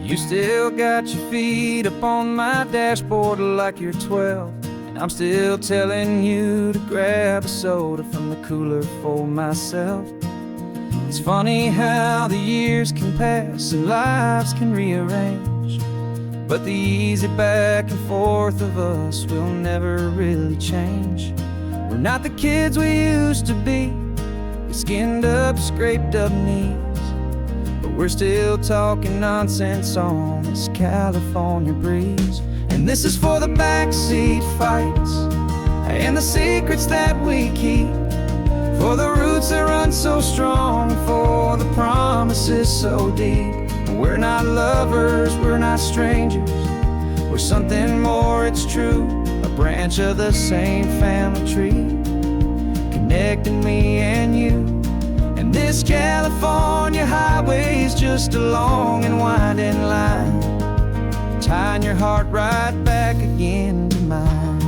You still got your feet up on my dashboard like you're 12, and I'm still telling you to grab a soda from the cooler for myself. It's funny how the years can pass and lives can rearrange, but the easy back and forth of us will never really change. We're not the kids we used to be, with skinned up, scraped up knees, but we're still talking nonsense on this California breeze. And this is for the backseat fights and the secrets that we keep, for the roots that run so strong, for the promises so deep. We're not lovers, we're not strangers, we're something more, it's true, a branch of the same family tree, connecting me and you. And this California highway is just a long and winding line, tying your heart right back again to mine.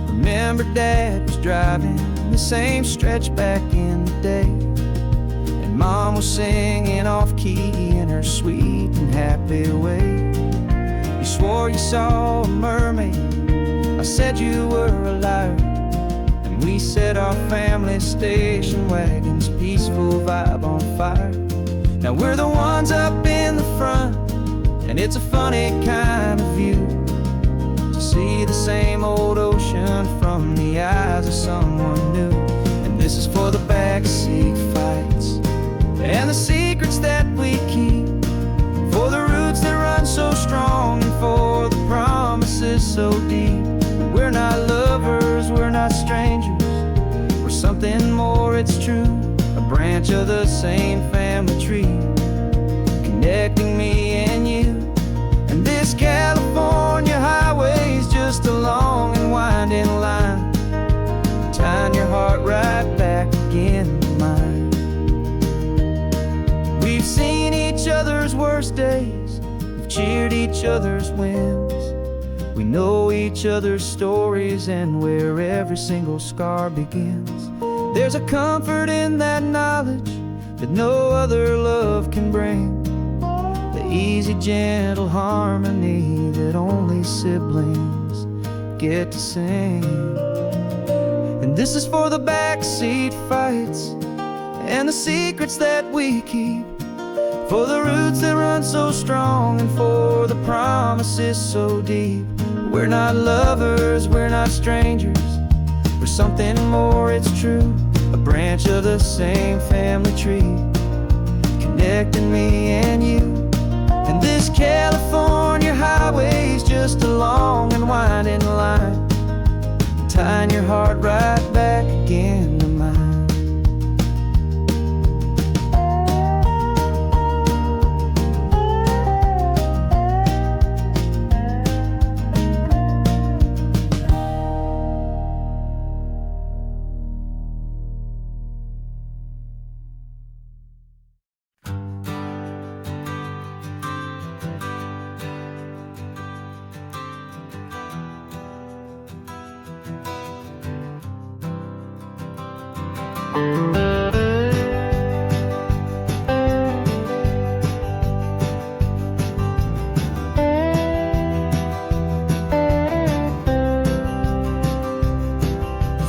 Remember Dad was driving the same stretch back in the day, and Mom was singing off-key in her sweet and happy way. You swore you saw a mermaid, I said you were a liar, and we set our family station wagon's peaceful vibe on fire. Now we're the ones up in the front, and it's a funny kind of view to see the same old ocean from the eyes of someone new. And this is for the backseat fights and the secrets that we keep, for the roots that run so strong and for the promises so deep. We're not lovers, we're not strangers, we're something more, it's true. A branch of the same family tree, connecting me and you. And this California highway's just a long and winding line, tying your heart right back again to mine. We've seen each other's worst days, we've cheered each other's wins. We know each other's stories and where every single scar begins. There's a comfort in that knowledge that no other love can bring, the easy, gentle harmony that only siblings get to sing. And this is for the backseat fights and the secrets that we keep, for the roots that run so strong and for the promises so deep. We're not lovers, we're not strangers, we're something more, it's true. A branch of the same family tree, connecting me and you. And this California highway's just a long and winding line, tying your heart right back again to mine.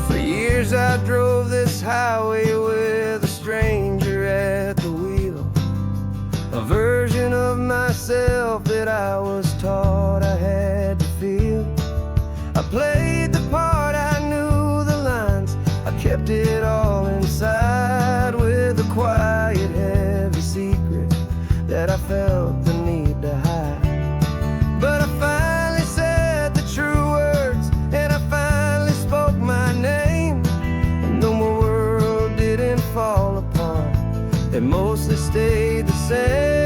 For years I drove this highway with a stranger at the wheel, a version of myself that I was taught I had to feel. I played the part, I knew the lines, I kept it all inside with a quiet, heavy secret that I felt the need to hide. But I finally said the true words, and I finally spoke my name, and though my world didn't fall apart, it mostly stayed the same.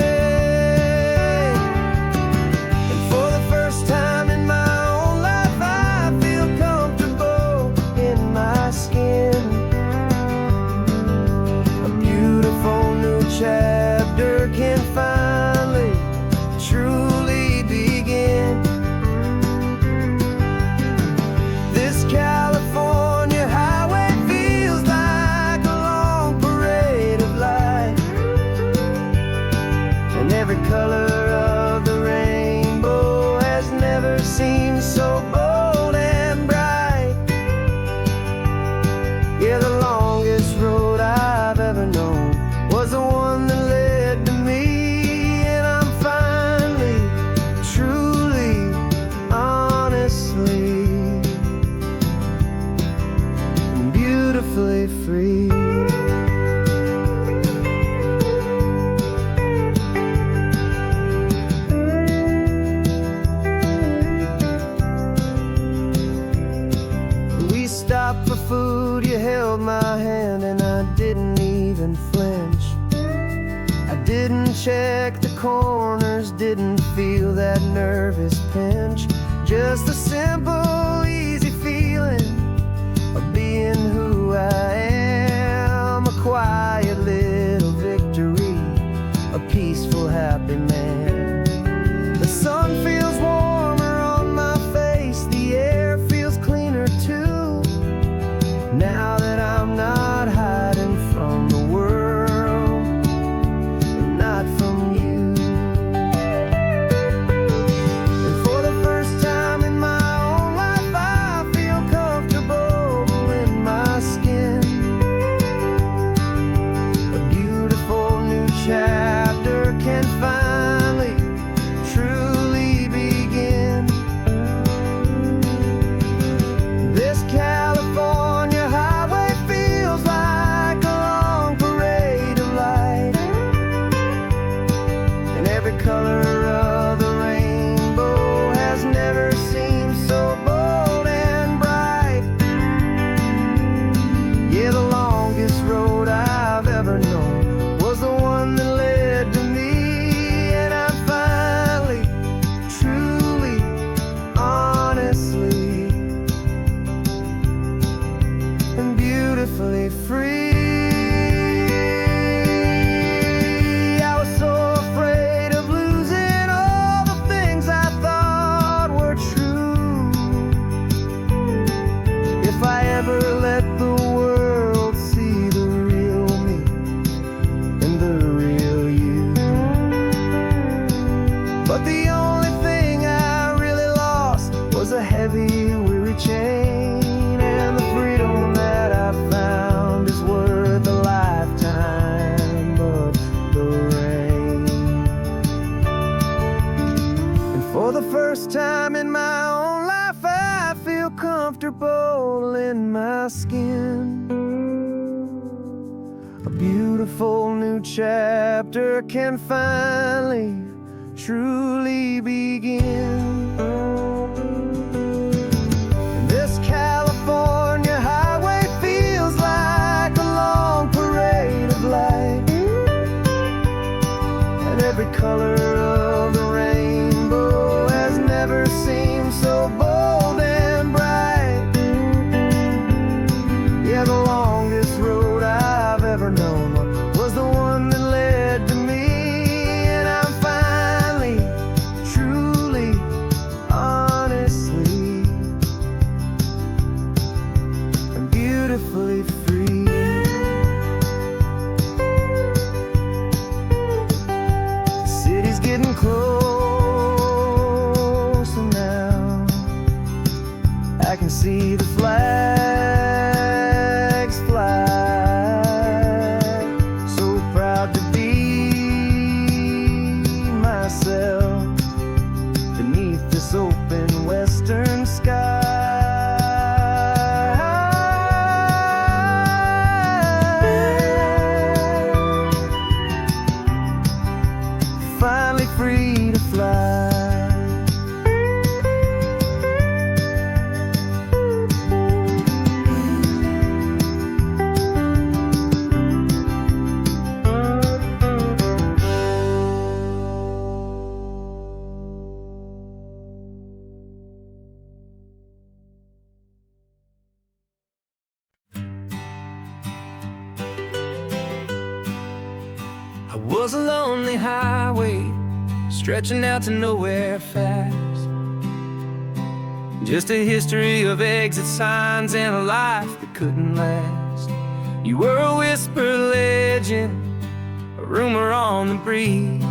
And for the first time in my own life, I feel comfortable in my skin. A beautiful new chapter can finally truly begin. This California highway feels like a long parade of light, and every color of the rainbow has never seemed so bold and bright. Yeah, the longest road I've ever known was the one that led to me, and I'm finally, truly, honestly, beautifully free. We stopped for food, you held my hand, and I didn't even flinch. I didn't check the corners, didn't feel that nervous pinch. Just a simple, easy feeling of being who I am. A quiet little victory, a peaceful, happy man. The sun feels warmer on my face, the air feels cleaner too, now that I'm not hiding from the world, and not from you. And for the first time in my own life, I feel comfortable in my skin. A beautiful new chapter every color of the rainbow has never seemed so bold and bright. Yeah, the longest road I've ever known was the one that led to me, and I'm finally, truly, honestly, and beautifully free. But the only thing I really lost was a heavy, weary chain, and the freedom that I found is worth a lifetime of the rain. And for the first time in my own life, I feel comfortable in my skin. A beautiful new chapter can finally truly begin. This California highway feels like a long parade of light, and every color of the rainbow has never seemed so bold and bright. Yeah, the longest road I've ever known was the one that led to me. Beautifully free. The city's getting closer now. I can see the flags fly. So proud to be myself beneath this open western sky. Finally free to fly. I was a lonely highway stretching out to nowhere fast. Just a history of exit signs and a life that couldn't last. You were a whisper legend, a rumor on the breeze,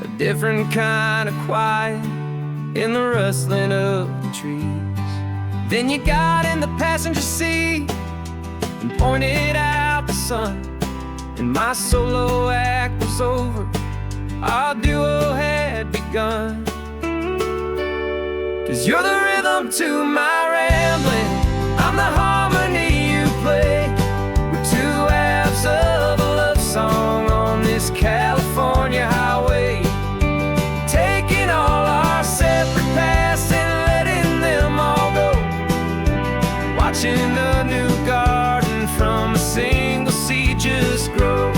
a different kind of quiet in the rustling of the trees. Then you got in the passenger seat and pointed out the sun, and my solo act was over, our duo had begun. 'Cause you're the rhythm to my rambling, I'm the harmony you play. We're two halves of a love song on this California highway, taking all our separate paths and letting them all go, watching the new garden from a single seed just grow.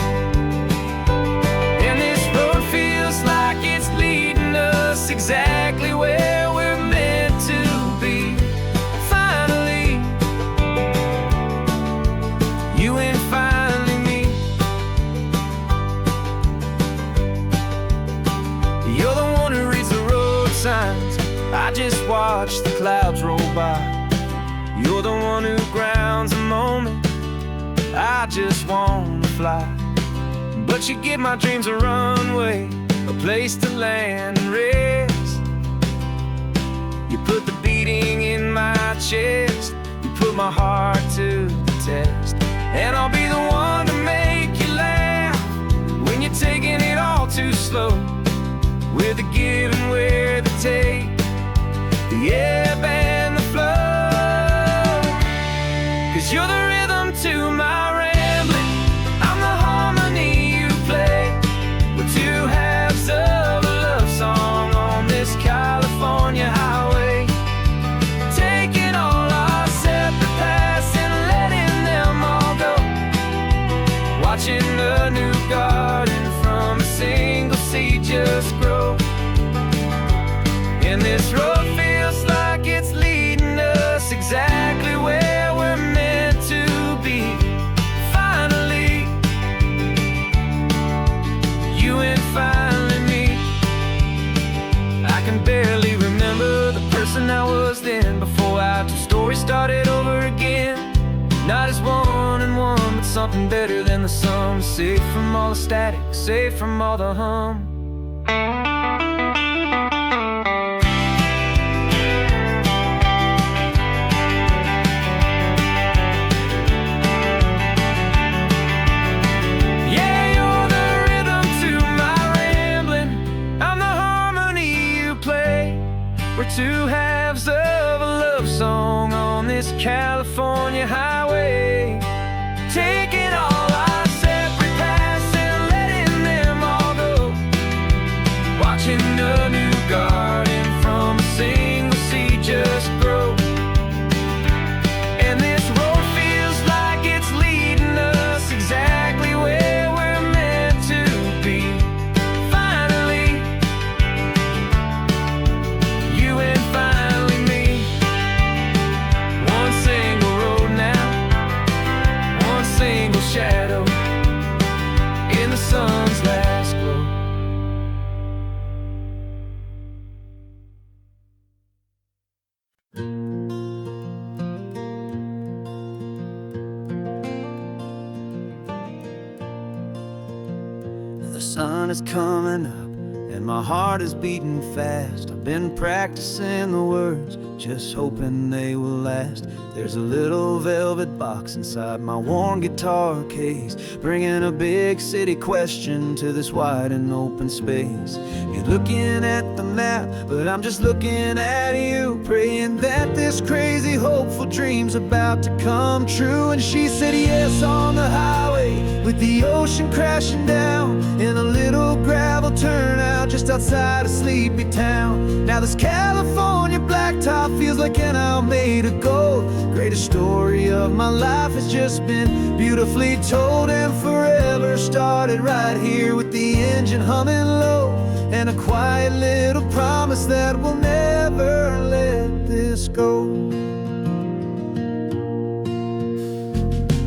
And this road feels like it's leading us exactly where we're meant to be. Finally, you and finally me. You're the one who reads the road signs, I just watch the clouds roll by. You're the one who grounds the moment, I just wanna fly. But you give my dreams a runway, a place to land and rest. You put the beating in my chest, you put my heart to the test. And I'll be the one to make you laugh when you're taking it all too slow, with the give and where the take, the ebb and the flow. 'Cause you're the rhythm to my rambling, I'm the harmony you play. We're started over again. Not as one and one, but something better than the sum. Safe from all the static, safe from all the hum. Yeah, you're the rhythm to my rambling. I'm the harmony you play. We're two halves of a love song on this California highway, taking all our separate paths and letting them all go, watching a new garden from a single seed just grow. And this road feels like it's leading us exactly where we're meant to be. Finally, you and finally me. One single road now, one single shadow in the sun's last glow. The sun is coming up and my heart is beating fast. I've been practicing the words, just hoping they will last. There's a little velvet box inside my worn guitar case, bringing a big city question to this wide and open space. You're looking at the map, but I'm just looking at you, praying that this crazy hopeful dream's about to come true. And she said yes on the highway, with the ocean crashing down in a little gravel turnout just outside a sleepy town. Now this California blacktop feels like an owl made of gold. Greatest story of my life has just been beautifully told, and forever started right here with the engine humming low, and a quiet little promise that we'll never let this go.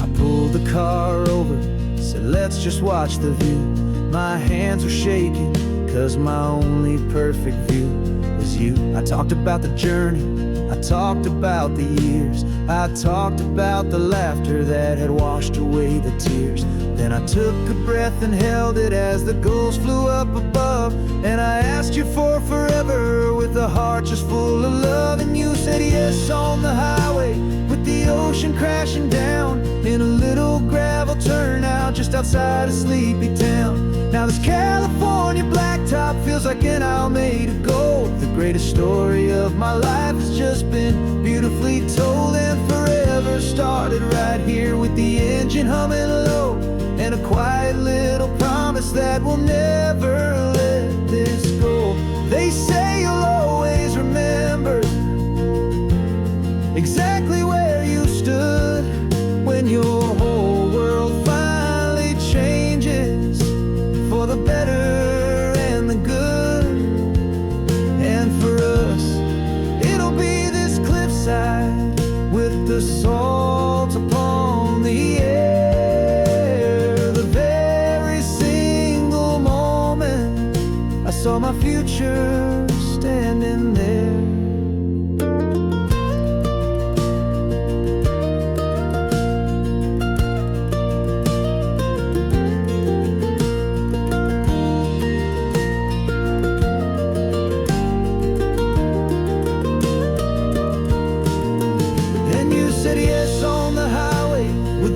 I pulled the car over, said let's just watch the view. My hands were shaking, cause my only perfect view was you. I talked about the journey, I talked about the years, I talked about the laughter that had washed away the tears. Then I took a breath and held it as the gulls flew up above, and I asked you for forever with a heart just full of love. And you said yes on the highway, with the ocean crashing down in a little gravel turnout just outside a sleepy town. Now this California blacktop feels like an owl made of gold. The greatest story of my life has just been beautifully told, and forever started right here with the engine humming low, and a quiet little promise that we'll never let this go. They say you'll always remember exactly where you stood when your whole world finally changes for the better and the good. And for us, it'll be this cliffside with the salt upon the air. The very single moment I saw my future standing there.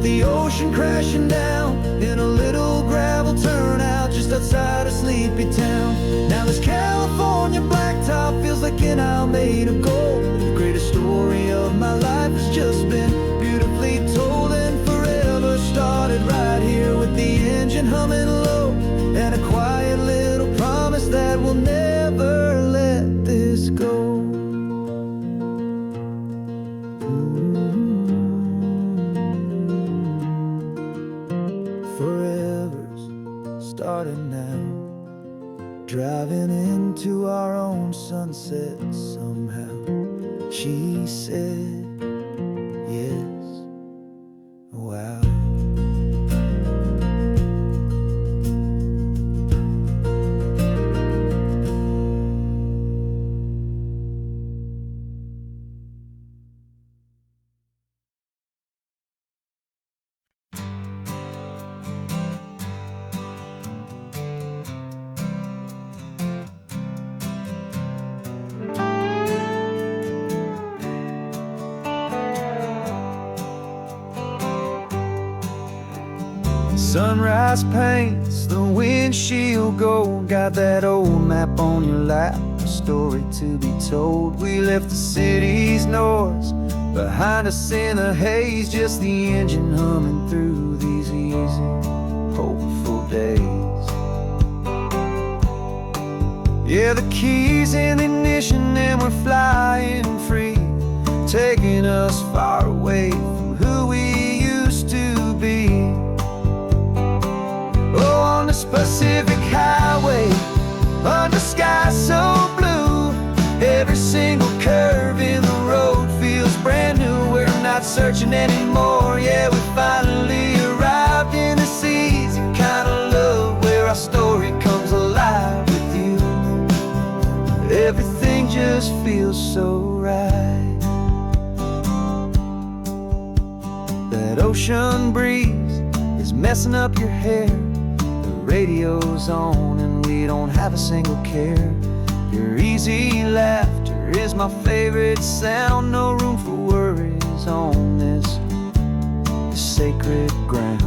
The ocean crashing down in a little gravel turnout just outside a sleepy town. Now this California blacktop feels like an owl made of gold. The greatest story of my life has just been beautifully told, and forever started right here with the engine humming low, and a quiet little promise that we'll never let this go. Forever's started now, driving into our own sunset somehow. She said yes, wow. Sunrise paints the windshield gold. Got that old map on your lap, a story to be told. We left the city's noise behind us in the haze, just the engine humming through these easy, hopeful days. Yeah, the keys in the ignition and we're flying free, taking us far away from who we used to be. Oh, on this Pacific highway, under sky so blue, every single curve in the road feels brand new. We're not searching anymore, yeah, we finally arrived in this easy kind of love where our story comes alive with you. Everything just feels so right. That ocean breeze is messing up your hair, the radio's on and we don't have a single care. Your easy laughter is my favorite sound. No room for worries on this sacred ground.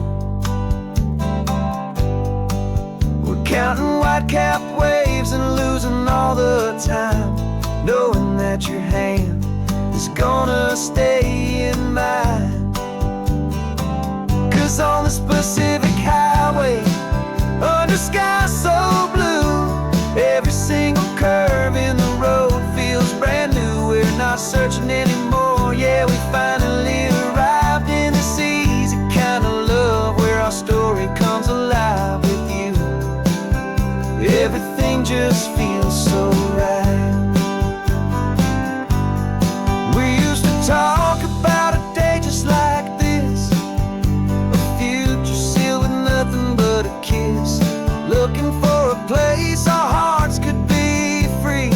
We're counting white-cap waves and losing all the time, knowing that your hand is gonna stay in mine. 'Cause on this Pacific highway, under sky so blue, every single curve in the road feels brand new. We're not searching anymore, yeah, we finally arrived in this easy kind of love where our story comes alive with you. Everything just feels so right. We used to talk about a day just like this, a future sealed with nothing but a kiss, looking for a place our hearts could be free.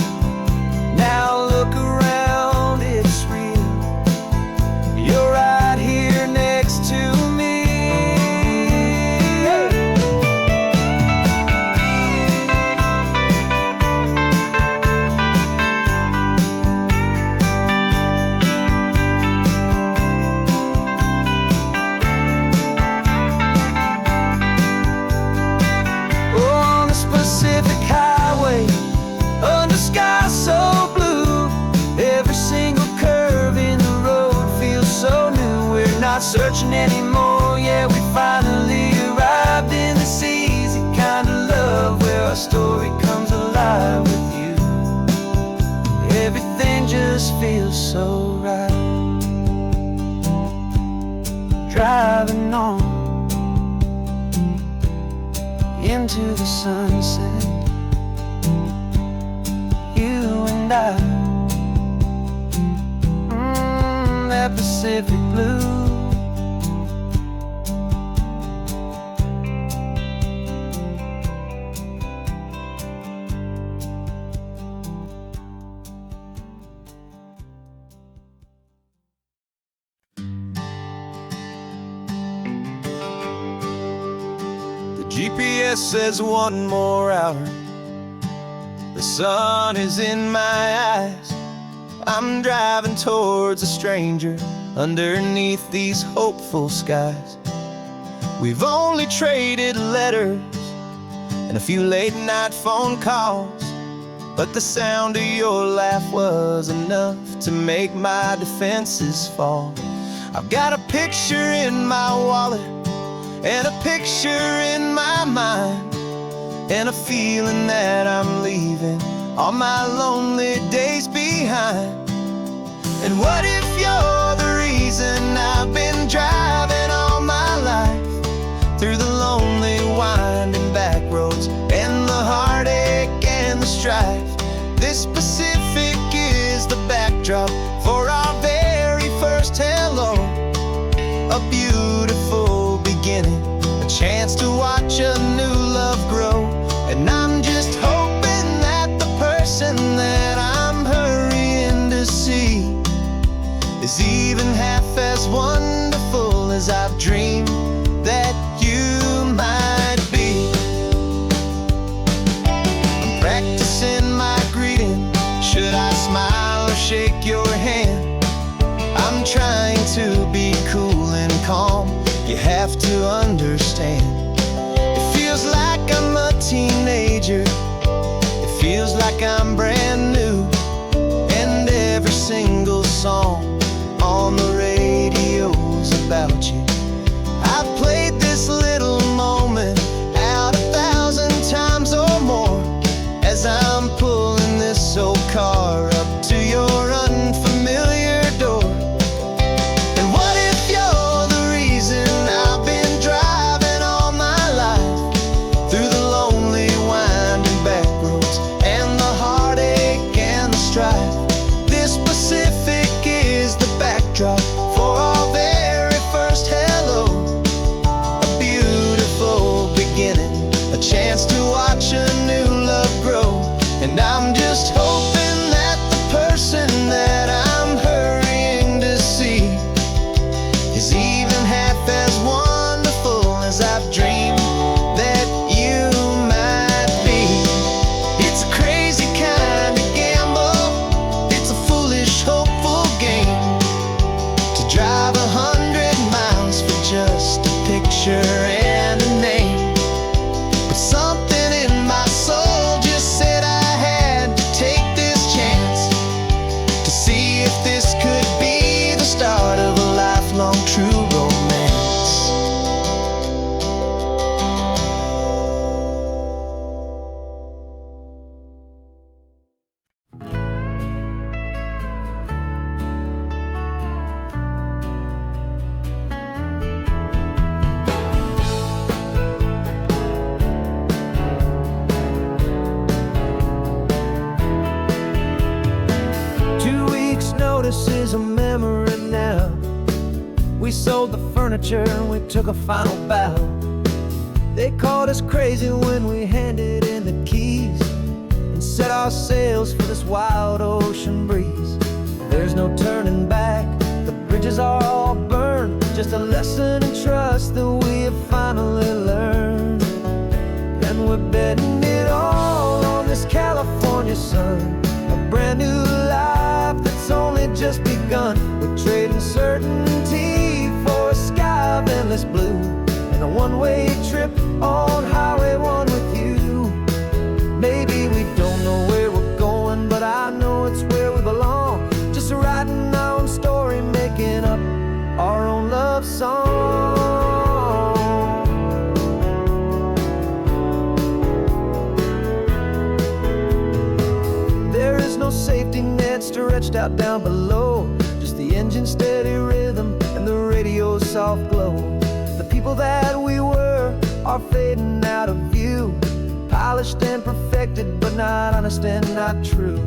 Now look around, it's real. You're right here next to me. On the Pacific highway, under sky so blue, every single curve in the road feels so new. We're not searching anymore, yeah, we finally arrived in this easy kind of love where our story comes alive with you. Everything just feels so right. Driving on into the sunset, you and I, that Pacific blue. The GPS says one more hour, the sun is in my eyes. I'm driving towards a stranger underneath these hopeful skies. We've only traded letters and a few late night phone calls, but the sound of your laugh was enough to make my defenses fall. I've got a picture in my wallet and a picture in my mind, and a feeling that I'm leaving all my lonely days behind. And what if you're the reason I've been driving all my life, through the lonely winding back roads and the heartache and the strife? This Pacific is the backdrop for our very first hello, a beautiful beginning, a chance to watch a new love grow. And I'm just hoping that the person that I'm hurrying to see is even half as wonderful as I've dreamed that you might be. I'm practicing my greeting. Should I smile or shake your hand? I'm trying to be cool and calm. You have to understand, just hoping that the person that I'm hurrying to see is even half as wonderful as I've dreamed that you might be. It's a crazy kind of gamble, it's a foolish, hopeful game, to drive 100 miles for just a picture and a name. But something in my soul just said I had to take this chance, to see if this could be the start of a lifelong true romance. 2 weeks' notice is a memory now. We sold the furniture and we took a final bow. They called us crazy when we handed in the keys and set our sails for this wild ocean breeze. There's no turning back, the bridges are all burned, just a lesson in trust that we have finally learned. And we're betting it all on this California sun, a brand new life that's only just begun. We're trading certainty for a sky of endless blue, and a one-way trip on Highway 1 with you. Maybe we don't know where we're going, but I know it's where we belong. Just writing our own story, making up our own love song. There is no safety net stretched out down below, just the engine's steady rhythm and the radio's soft glow. The people that we were are fading out of view, polished and perfected, but not honest and not true.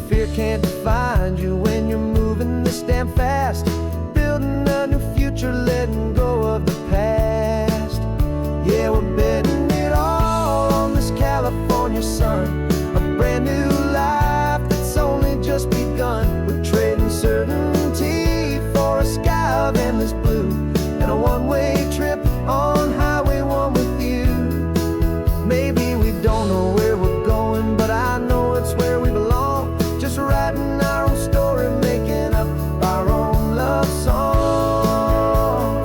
Fear can't define you when you're moving this damn fast, building a new future, letting go of the past. Yeah, we're betting it all on this California sun, a brand new life that's only just begun. We're trading certainty for a sky of endless blue, and a one-way trip on Highway 1 with you. Maybe we don't know where we're going, but I know it's where we belong. Just writing our own story, making up our own love song.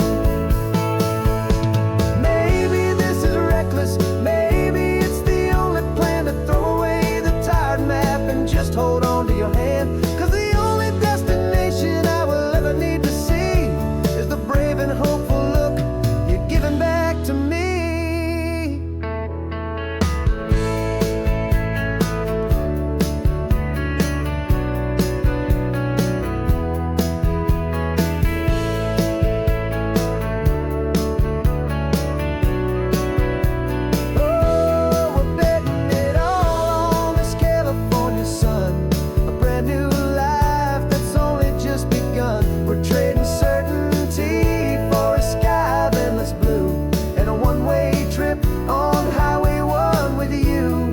Maybe this is reckless, maybe it's the only plan to throw away the tired map and just hold on to your hand. 'Cause the only destination I will ever need to see is the brave and hopeful look you're giving back to me. Oh, we're betting it all on this California sun, a brand new life that's only just begun. We're trading certainty for a sky of endless blue, and a one-way trip on Highway 1 with you.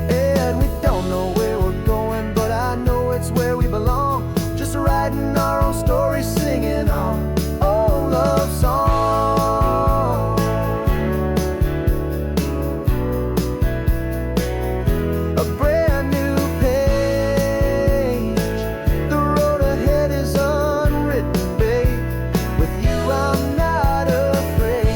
And we don't know where we're going, but I know it's where we belong. Just writing our own story, singing our own love song. A brand new page, the road ahead is unwritten, babe. With you I'm not afraid.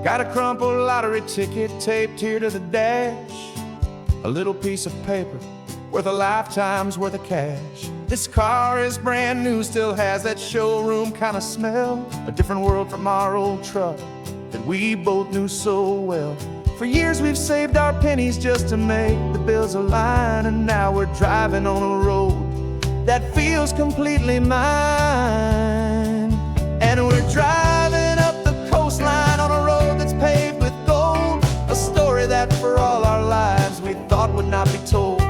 Got a crumpled lottery ticket taped here to the dash, a little piece of paper worth a lifetime's worth of cash. This car is brand new, still has that showroom kind of smell, a different world from our old truck that we both knew so well. For years we've saved our pennies just to make the bills align, and now we're driving on a road that feels completely mine. And we're driving up the coastline on a road that's paved with gold, a story that for all our lives we thought would not be told.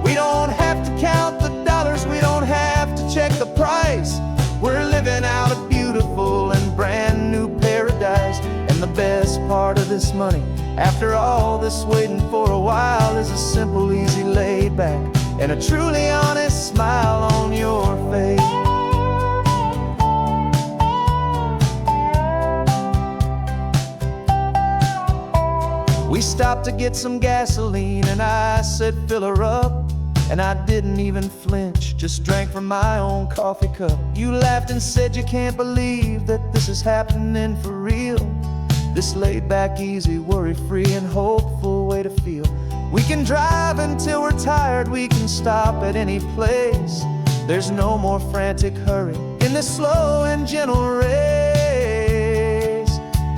We don't have to count the dollars, we don't have to check the price. We're living out a beautiful and brand new paradise. And the best part of this money, after all this waiting for a while, is a simple, easy, laid back, and a truly honest smile on your face. We stopped to get some gasoline, and I said, fill her up. And I didn't even flinch, just drank from my own coffee cup. You laughed and said you can't believe that this is happening for real. This laid back, easy, worry-free and hopeful way to feel. We can drive until we're tired, we can stop at any place. There's no more frantic hurry in this slow and gentle race.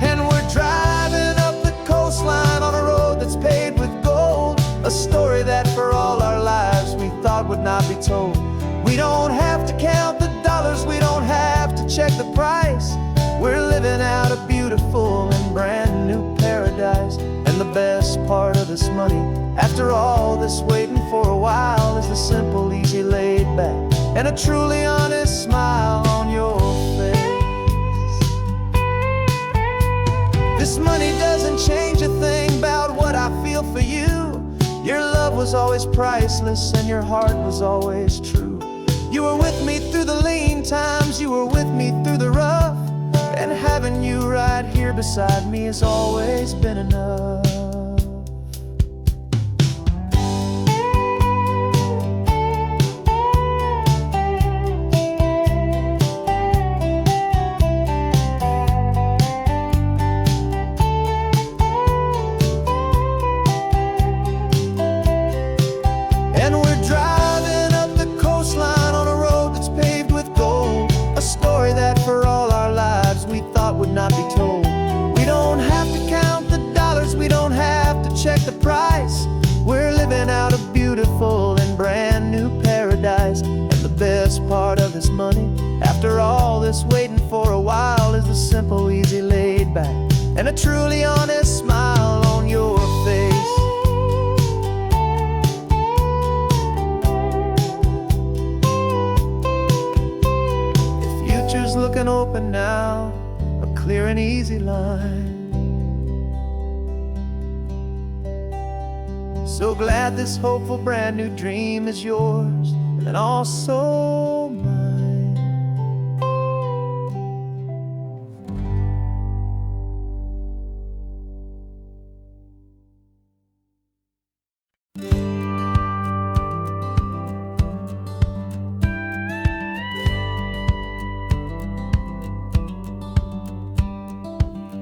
And we're driving up the coastline on a road that's paved with gold, a story that for all our lives we thought would not be told. We don't have to count the dollars, we don't have to check the price. We're living out a beautiful and brand new paradise. And the best part of this money, after all this waiting for a while, is the simple, easy, laid back, and a truly honest smile on your face. This money doesn't change a thing about what I feel for you. Your love was always priceless and your heart was always true. You were with me through the lean times, you were with me through the rough. And having you right here beside me has always been enough. And we're driving up the coastline on a road that's paved with gold, a story that for all our lives we thought would not be told. We don't have to count the dollars, we don't have to check the price. We're living out a beautiful and brand new paradise. And the best part of this money, after all this waiting for a while, is the simple, easy, laid back, and a truly honest smile on your face. The future's looking open now, a clear and easy line. So glad this hopeful brand new dream is yours and also mine.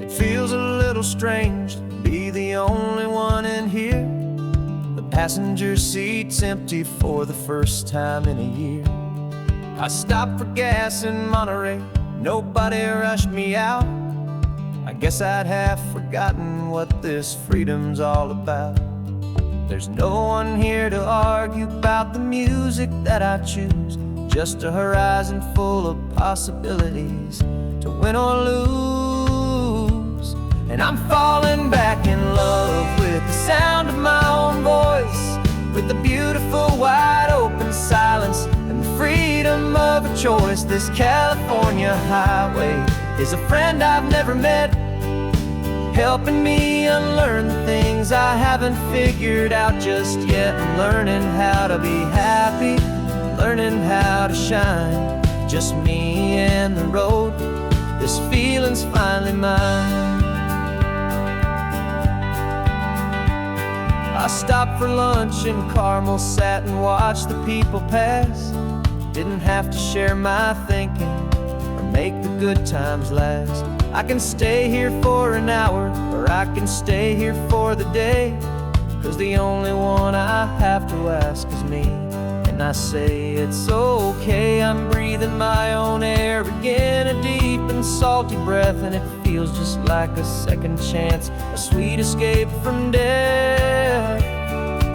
It feels a little strange to be the only one in here. The passenger seat's empty for the first time in a year. I stopped for gas in Monterey, nobody rushed me out. I guess I'd have forgotten what this freedom's all about. There's no one here to argue about the music that I choose, just a horizon full of possibilities to win or lose. And I'm falling back in love with the sound of my own voice, with the beautiful wide open silence and the freedom of a choice. This California highway is a friend I've never met, helping me unlearn the things I haven't figured out just yet. I'm learning how to be happy, learning how to shine, just me and the road. This feeling's finally mine. I stopped for lunch in Carmel, sat and watched the people pass. Didn't have to share my thinking or make the good times last. I can stay here for an hour, or I can stay here for the day, 'cause the only one I have to ask is me. And I say it's okay, I'm breathing my own air again, a deep and salty breath, and it feels just like a second chance, a sweet escape from death.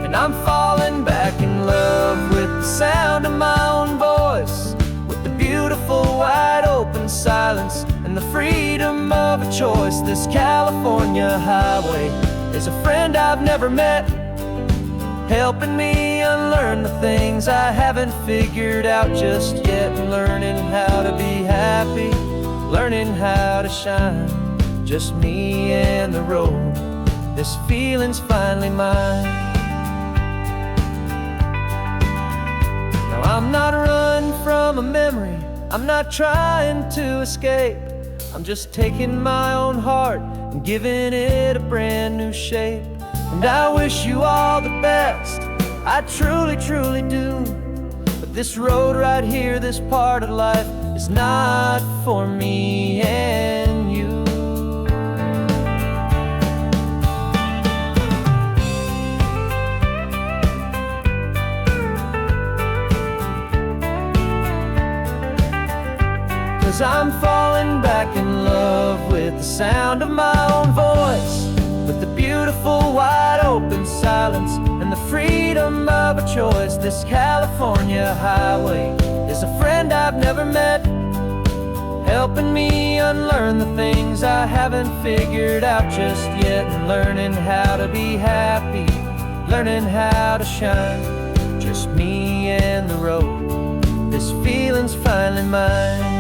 And I'm falling back in love with the sound of my own voice, with the beautiful wide open silence and the freedom of a choice. This California highway is a friend I've never met, helping me unlearn the things I haven't figured out just yet. Learning how to be happy, learning how to shine, just me and the road. This feeling's finally mine. Now I'm not running from a memory, I'm not trying to escape. I'm just taking my own heart and giving it a brand new shape. And I wish you all the best, I truly, truly do. But this road right here, this part of life, is not for me and you. Cause I'm falling back in love with the sound of my own voice, with the beautiful wide open silence and the freedom of a choice. This California highway is a friend I've never met, helping me unlearn the things I haven't figured out just yet. And learning how to be happy, learning how to shine, just me and the road. This feeling's finally mine.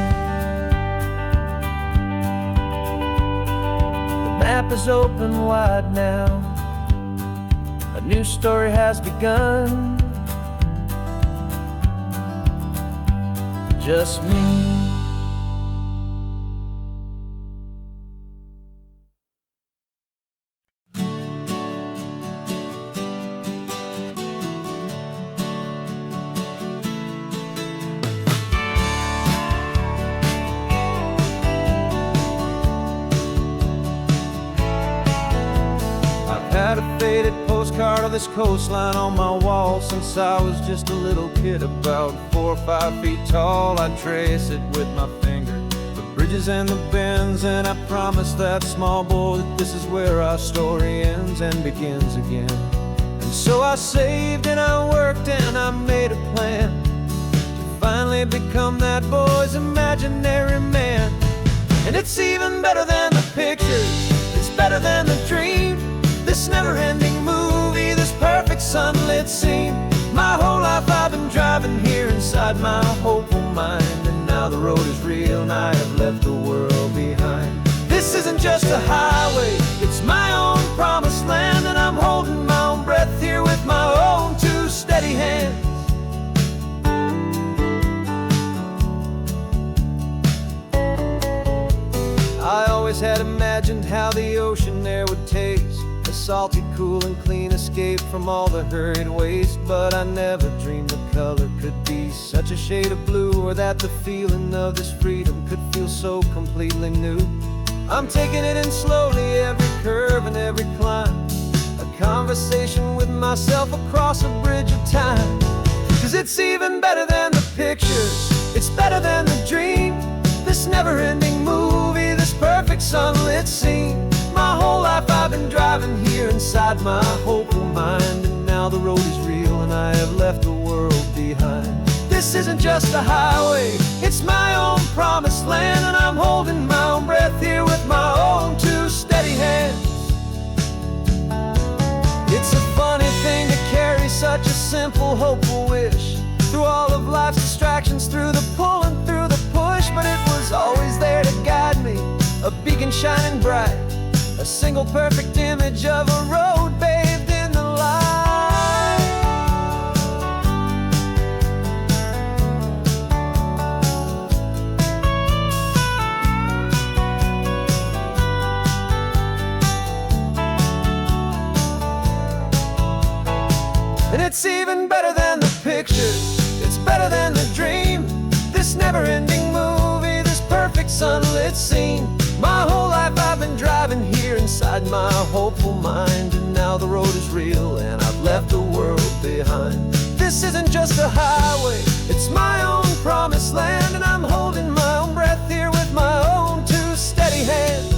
The map is open wide now, a new story has begun, just me. Had a faded postcard of this coastline on my wall since I was just a little kid, about 4 or 5 feet tall. I trace it with my finger, the bridges and the bends, and I promise that small boy that this is where our story ends and begins again. And so I saved and I worked and I made a plan to finally become that boy's imaginary man. And it's even better than the pictures, it's better than the dream, this never-ending movie, this perfect sunlit scene. My whole life I've been driving here inside my hopeful mind, and now the road is real and I have left the world behind. This isn't just a highway, it's my own promised land, and I'm holding my own breath here with my own 2 steady hands. I always had imagined how the ocean there would taste, a salty, cool and clean escape from all the hurried waste. But I never dreamed the color could be such a shade of blue, or that the feeling of this freedom could feel so completely new. I'm taking it in slowly, every curve and every climb, a conversation with myself across a bridge of time. Cause it's even better than the pictures, it's better than the dream, this never-ending movie, this perfect sunlit scene. My whole life I've been driving here inside my hopeful mind, and now the road is real and I have left the world behind. This isn't just a highway, it's my own promised land, and I'm holding my own breath here with my own 2 steady hands. It's a funny thing to carry such a simple, hopeful wish through all of life's distractions, through the pull and through the push, but it was always there to guide me, a beacon shining bright, a single perfect image of a road bathed in the light. And it's even better than the pictures, it's better than the dream, this never-ending movie, this perfect sunlit scene. My whole life I've been driving here inside my hopeful mind, and now the road is real and I've left the world behind. This isn't just a highway, it's my own promised land, and I'm holding my own breath here with my own 2 steady hands.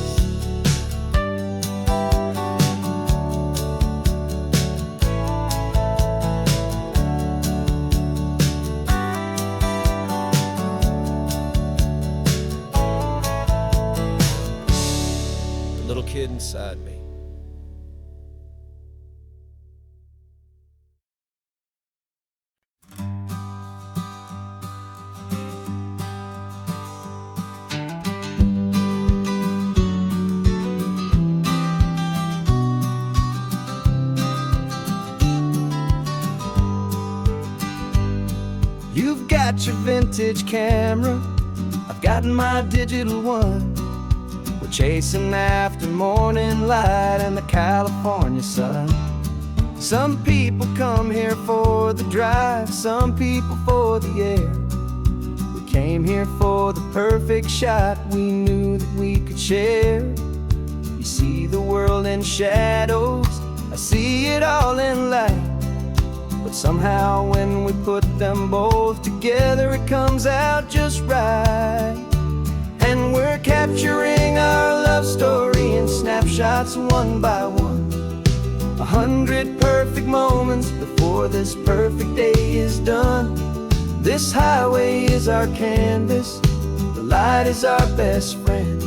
did inside me. You've got your vintage camera, I've got my digital one. We're chasing after morning light and the California sun. Some people come here for the drive, some people for the air. We came here for the perfect shot we knew that we could share. You see the world in shadows, I see it all in light. But somehow when we put them both together, it comes out just right. And we're capturing our love story in snapshots one by one. 100 perfect moments before this perfect day is done. This highway is our canvas, the light is our best friend,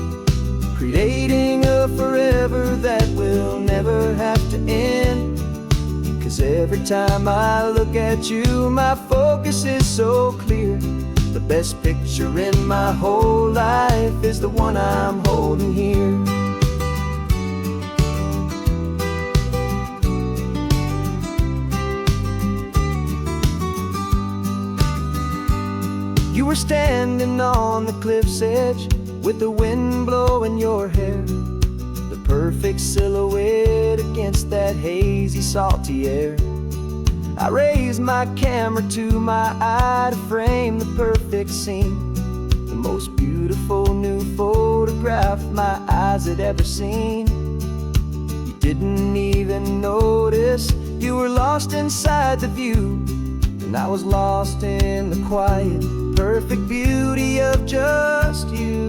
creating a forever that will never have to end. 'Cause every time I look at you, my focus is so clear. The best picture in my whole life is the one I'm holding here. You were standing on the cliff's edge with the wind blowing your hair, the perfect silhouette against that hazy, salty air. I raised my camera to my eye to frame the perfect scene, the most beautiful new photograph my eyes had ever seen. You didn't even notice you were lost inside the view, and I was lost in the quiet, perfect beauty of just you.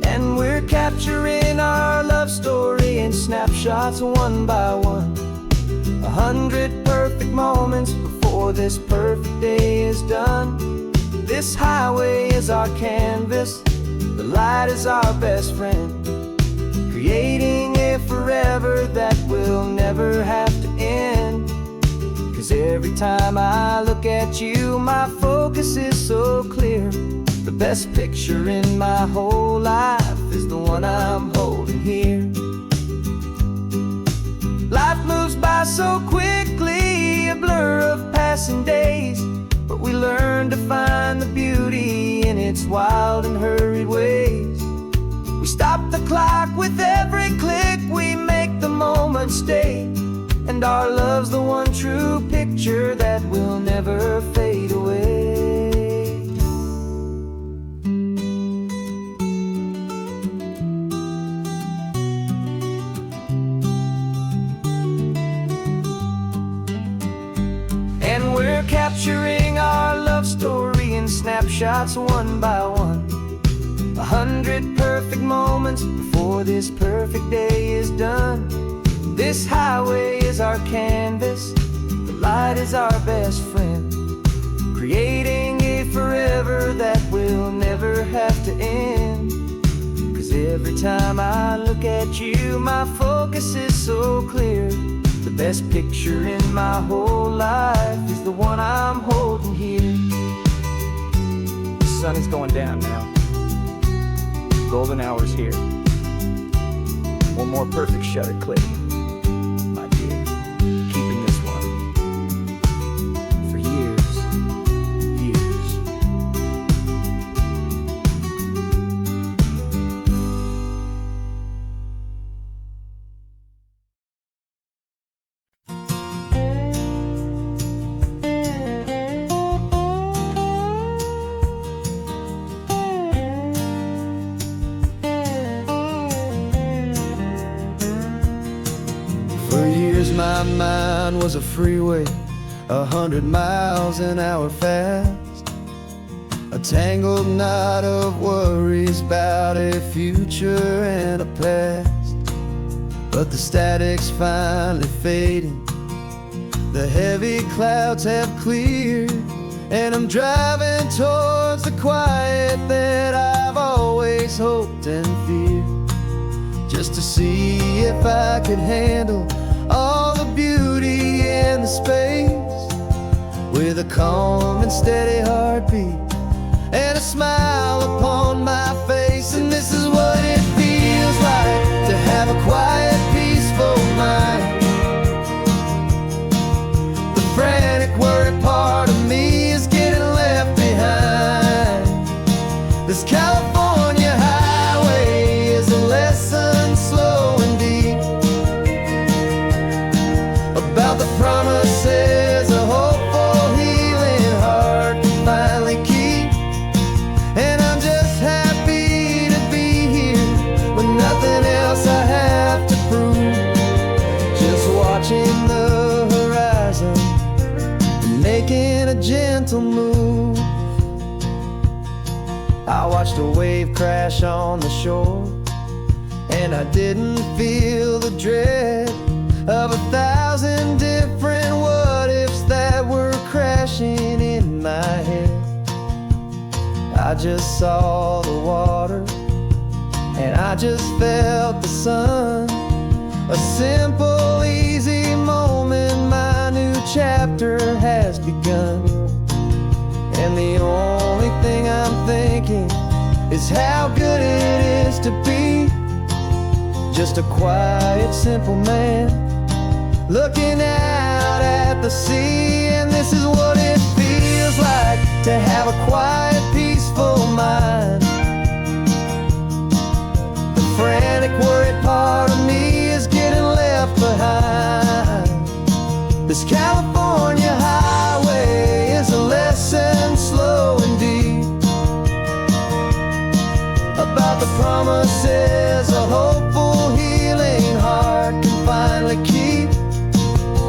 And we're capturing our love story in snapshots one by one. 100 perfect moments before this perfect day is done. This highway is our canvas, the light is our best friend, creating a forever that will never have to end. 'Cause every time I look at you, my focus is so clear. The best picture in my whole life is the one I'm holding here. Life moves by so quickly, a blur of passing days, but we learn to find the beauty in its wild and hurried ways. We stop the clock with every click, we make the moment stay, and our love's the one true picture that will never fade away. And we're capturing our love story in snapshots one by one. 100 perfect moments before this perfect day is done. This highway is our canvas, the light is our best friend, creating a forever that will never have to end. 'Cause every time I look at you, my focus is so clear. The best picture in my whole life is the one I'm holding here. The sun is going down now. Golden hour's here. One more perfect shutter click, my dear. Keeping this one for years, years. My mind was a freeway, 100 miles an hour fast, a tangled knot of worries about a future and a past. But the static's finally fading, the heavy clouds have cleared, and I'm driving towards the quiet that I've always hoped and feared. Just to see if I could handle all the beauty in the space, with a calm and steady heartbeat and a smile upon my face. And this is what it feels like to have a quiet, peaceful mind. The frantic, worried part of me is getting left behind. This California highway is a lesson, slow and deep, about the promises a hopeful, healing heart can finally keep. And I'm just happy to be here with nothing else I have to prove, just watching the horizon and making a gentle move. I watched a wave crash on the shore, and I didn't feel the dread of 1,000 different what-ifs that were crashing in my head. I just saw the water, and I just felt the sun. A simple, easy moment, my new chapter has begun. And the only thing I'm thinking is how good it is to be just a quiet, simple man looking out at the sea. And this is what it feels like to have a quiet, peaceful mind. The frantic, worried part of me is getting left behind. This California highway is a lesson, slow and deep, about the promises a hopeful, healing heart can finally keep.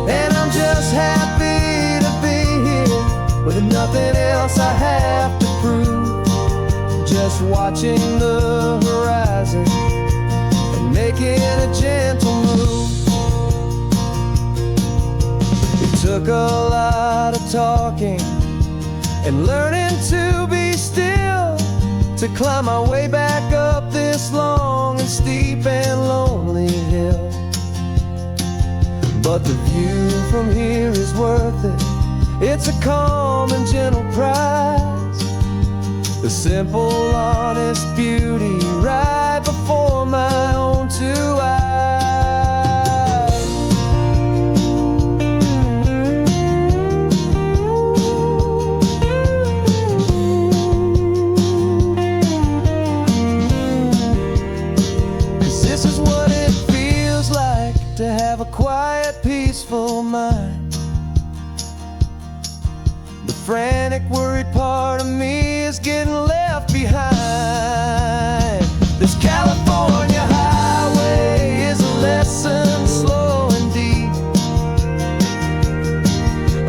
And I'm just happy to be here with nothing else I have to prove, just watching the horizon and making a gentle move. It took a lot of talking and learning to be still to climb my way back up this long and steep and lonely hill. But the view from here is worth it. It's a calm and gentle prize, the simple, honest beauty right before my own two eyes. This is what it feels like to have a quiet, peaceful mind. The frantic, worried part of me is getting left behind. This California highway is a lesson, slow and deep,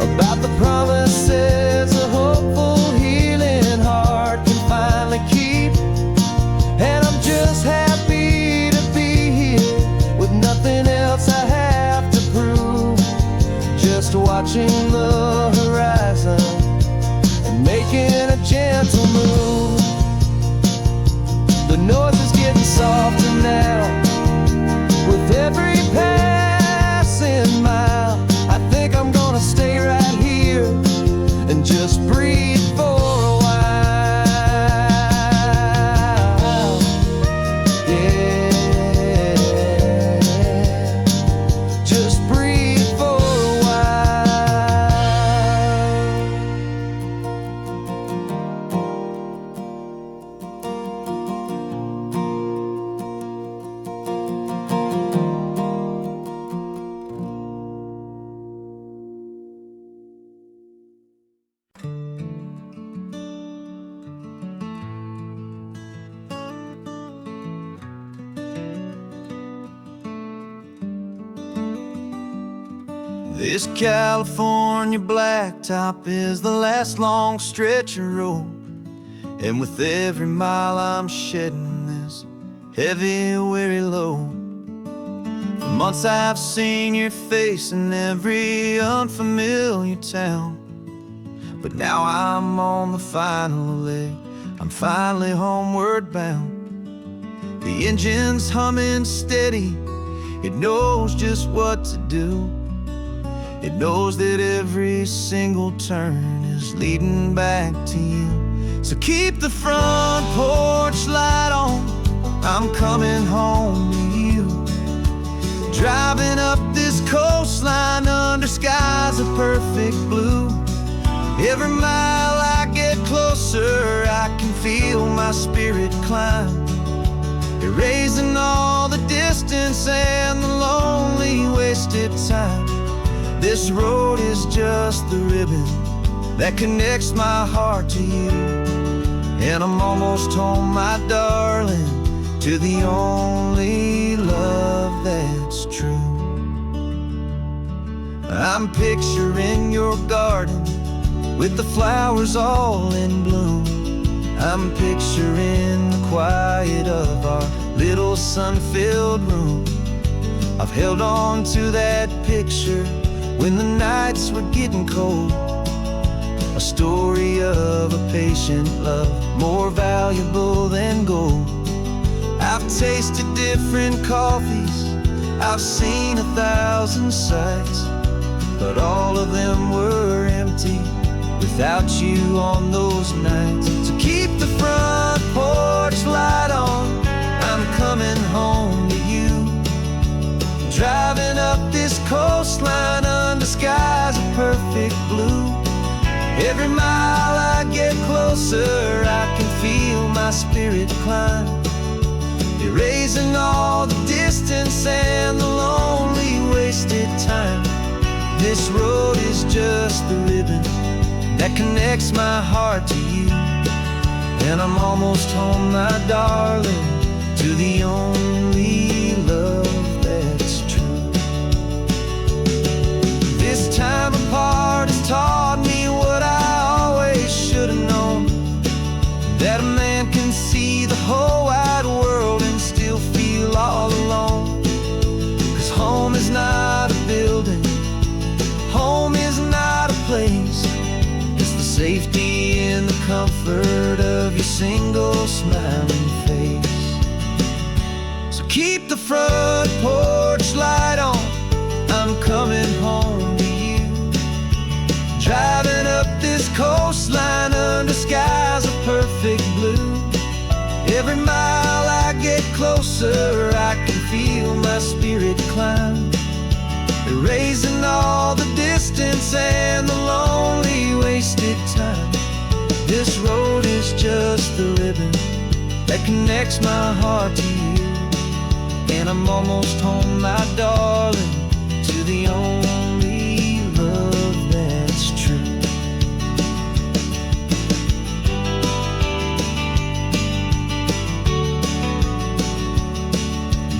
about the promises a hopeful, healing heart can finally keep. And I'm just happy to be here with nothing else I have to prove, just watching the horizon and making a gentle move. The noise is getting softer now with every passing mile. I think I'm gonna stay right here and just breathe for a while. Yeah, just breathe for a while. This California blacktop is the last long stretch of road, and with every mile I'm shedding this heavy, weary load. For months I've seen your face in every unfamiliar town, but now I'm on the final leg, I'm finally homeward bound. The engine's humming steady. It knows just what to do. It knows that every single turn is leading back to you. So keep the front porch light on, I'm coming home to you. Driving up this coastline under skies of perfect blue. Every mile I get closer, I can feel my spirit climb, erasing all the distance and the lonely wasted time. This road is just the ribbon that connects my heart to you. And I'm almost home, my darling, to the only love that's true. I'm picturing your garden with the flowers all in bloom. I'm picturing the quiet of our little sun-filled room. I've held on to that picture when the nights were getting cold. A story of a patient love, more valuable than gold. I've tasted different coffees, I've seen 1,000 sights, but all of them were empty without you on those nights. So keep the front porch light on, I'm coming home to you. Driving up this coastline under skies of perfect blue. Every mile I get closer, I can feel my spirit climb, erasing all the distance and the lonely wasted time. This road is just the ribbon that connects my heart to you. And I'm almost home, my darling, to the only love that's true. This time apart has taught me what I always should have known, that a man can see the whole wide world and still feel all alone. 'Cause home is not a building, home is not a place, it's the safety and the comfort of your single smiling face. So keep the front porch light on, I'm coming home to you. Driving up this coastline under skies of perfect blue. Every mile I get closer, I can feel my spirit climb, erasing all the distance and the lonely wasted time. This road is just the ribbon that connects my heart to you. And I'm almost home, my darling, to the only love that's true.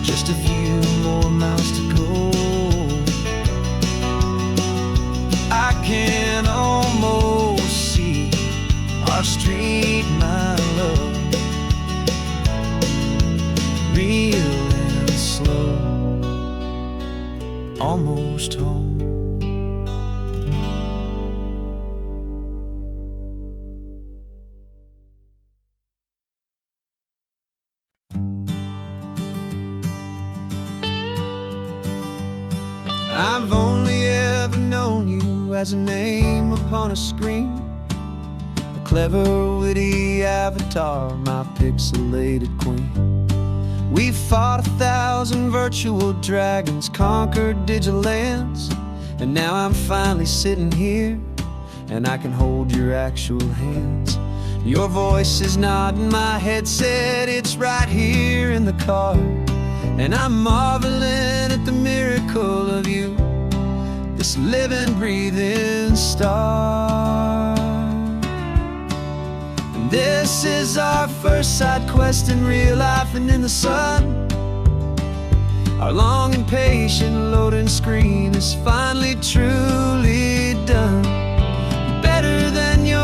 Just a few more miles to go, I can almost see our street, my love, real and slow, almost home. I've only ever known you as a name upon a screen, a clever, witty avatar, my pixelated queen. We fought 1,000 virtual dragons, conquered digital lands, and now I'm finally sitting here, and I can hold your actual hands. Your voice is not in my headset, it's right here in the car, and I'm marveling at the miracle of you, this living, breathing star. And this is our first side quest in real life and in the sun. Our long and patient loading screen is finally truly done. Better than your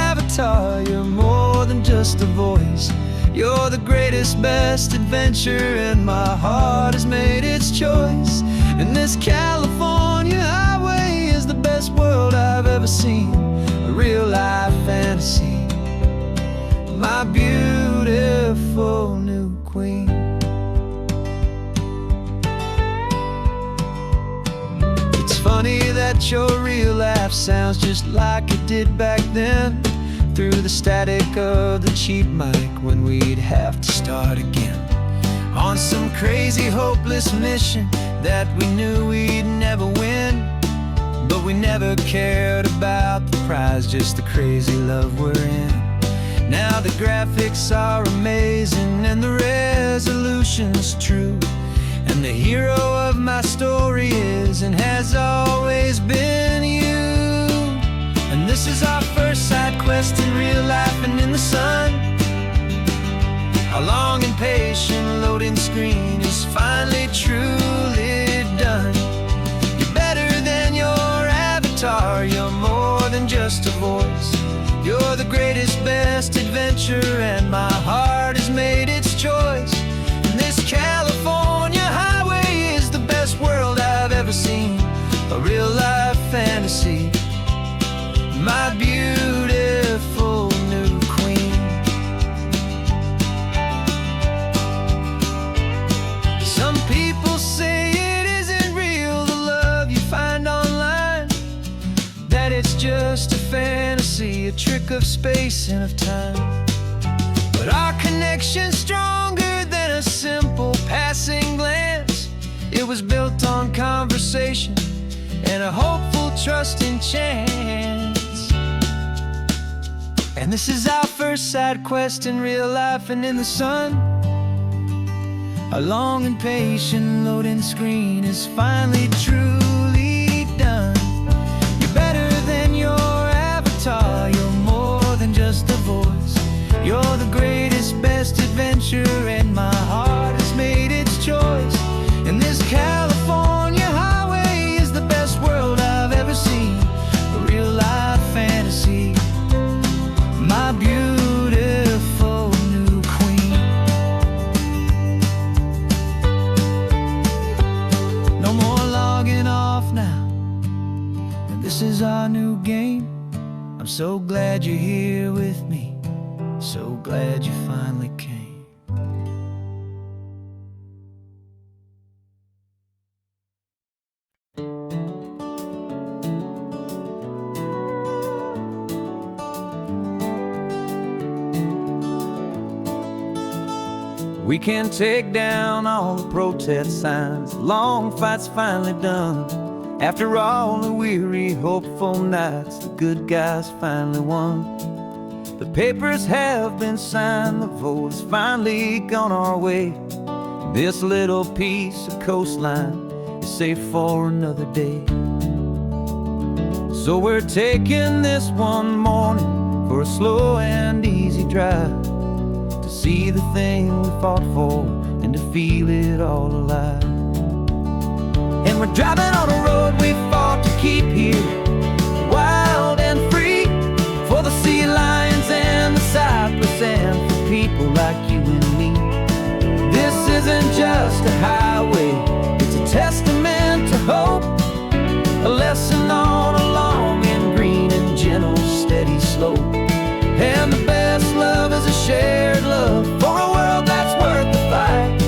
avatar, you're more than just a voice. You're the greatest, best adventure, and my heart has made its choice. And this California highway is the best world I've ever seen, a real life fantasy, my beautiful new queen. that your real life sounds just like it did back then, through the static of the cheap mic, when we'd have to start again on some crazy hopeless mission that we knew we'd never win. But we never cared about the prize, just the crazy love we're in. Now the graphics are amazing and the resolution's true, and the hero of my story is and has always been you. And this is our first side quest in real life and in the sun. Our long and patient loading screen is finally truly done. You're better than your avatar, you're more than just a voice. You're the greatest, best adventure, and my heart has made its choice. And this California highway is the best world I've ever seen, a real life fantasy, my beautiful new queen. Some people say it isn't real, the love you find online, that it's just a fantasy, a trick of space and of time. But our connection's stronger than a simple passing glance. It was built on conversation and a hopeful, trusting chance. And this is our first side quest in real life and in the sun. Our long and patient loading screen is finally truly done. You're better than your avatar, you're more than just a voice. You're the greatest, best adventure, and my heart has made its choice. And this California highway is the best world I've ever seen, a real life fantasy, my beautiful new queen. No more logging off now, and this is our new game. I'm so glad you're here with me, so glad you finally came. We can take down all the protest signs, long fight's finally done. After all the weary, hopeful nights, the good guys finally won. The papers have been signed, the vote has finally gone our way. This little piece of coastline is safe for another day. So we're taking this one morning for a slow and easy drive, to see the thing we fought for and to feel it all alive. And we're driving on a road we fought to keep here, wild and free, for the sea lions and the cypress and for people like you and me. This isn't just a highway, it's a testament to hope, a lesson on a long and green and gentle steady slope. And the best love is a shared love for a world that's worth the fight,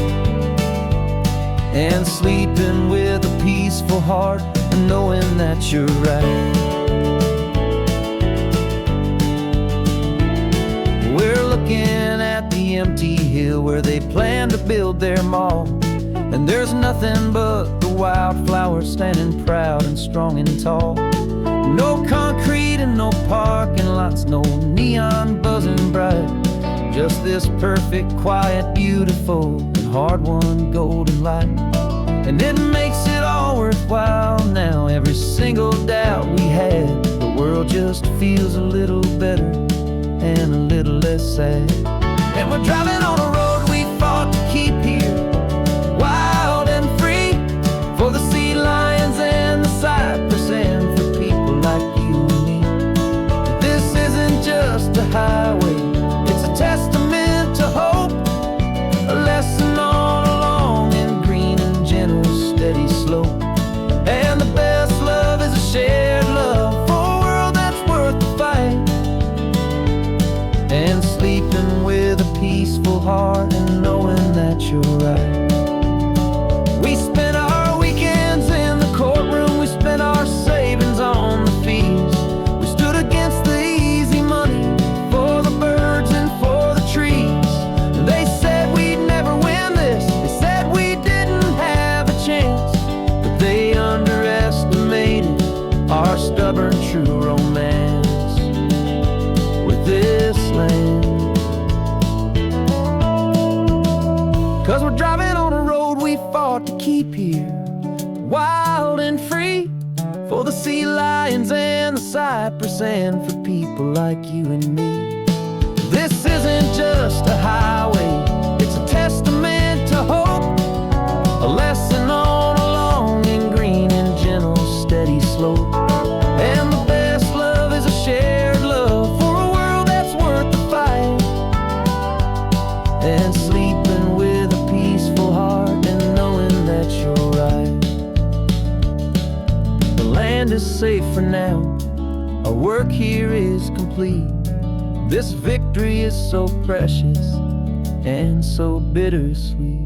and sleeping with a peaceful heart and knowing that you're right. We're looking at the empty hill where they plan to build their mall, and there's nothing but the wildflowers standing proud and strong and tall. No concrete and no parking lots, no neon buzzing bright, just this perfect, quiet, beautiful, and hard-won golden light. And it makes it all worthwhile now, every single doubt we had. The world just feels a little better and a little less sad. And we're driving on a road we fought to keep here, wild and free, for the sea lions and the cypress and for people like you and me. This isn't just a highway, it's a testament to hope, a lesson on a long and green and gentle steady slope. And the best love is a shared love for a world that's worth the fight, and sleeping with a peaceful heart and knowing that you're right. We spent our weekends in the courtroom, we spent our savings 'Cause we're driving on a road we fought to keep here, wild and free, for the sea lions and the cypress, and for people like you and me. This isn't just a highway, it's a testament to hope, a lesson on a long and green and gentle steady slope. And the best love is a shared love for a world that's worth the fight, and sleeping with a peaceful heart and knowing that you're right. The land is safe for now, our work here is complete. This victory is so precious and so bittersweet.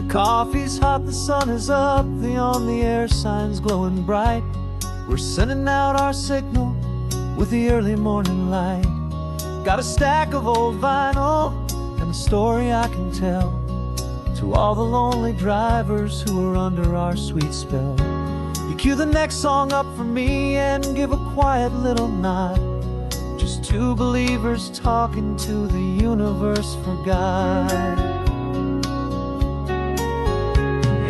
Coffee's hot, the sun is up, the on the air sign's glowing bright. We're sending out our signal with the early morning light. Got a stack of old vinyl and a story I can tell to all the lonely drivers who are under our sweet spell. You cue the next song up for me and give a quiet little nod. Just two believers talking to the universe for God.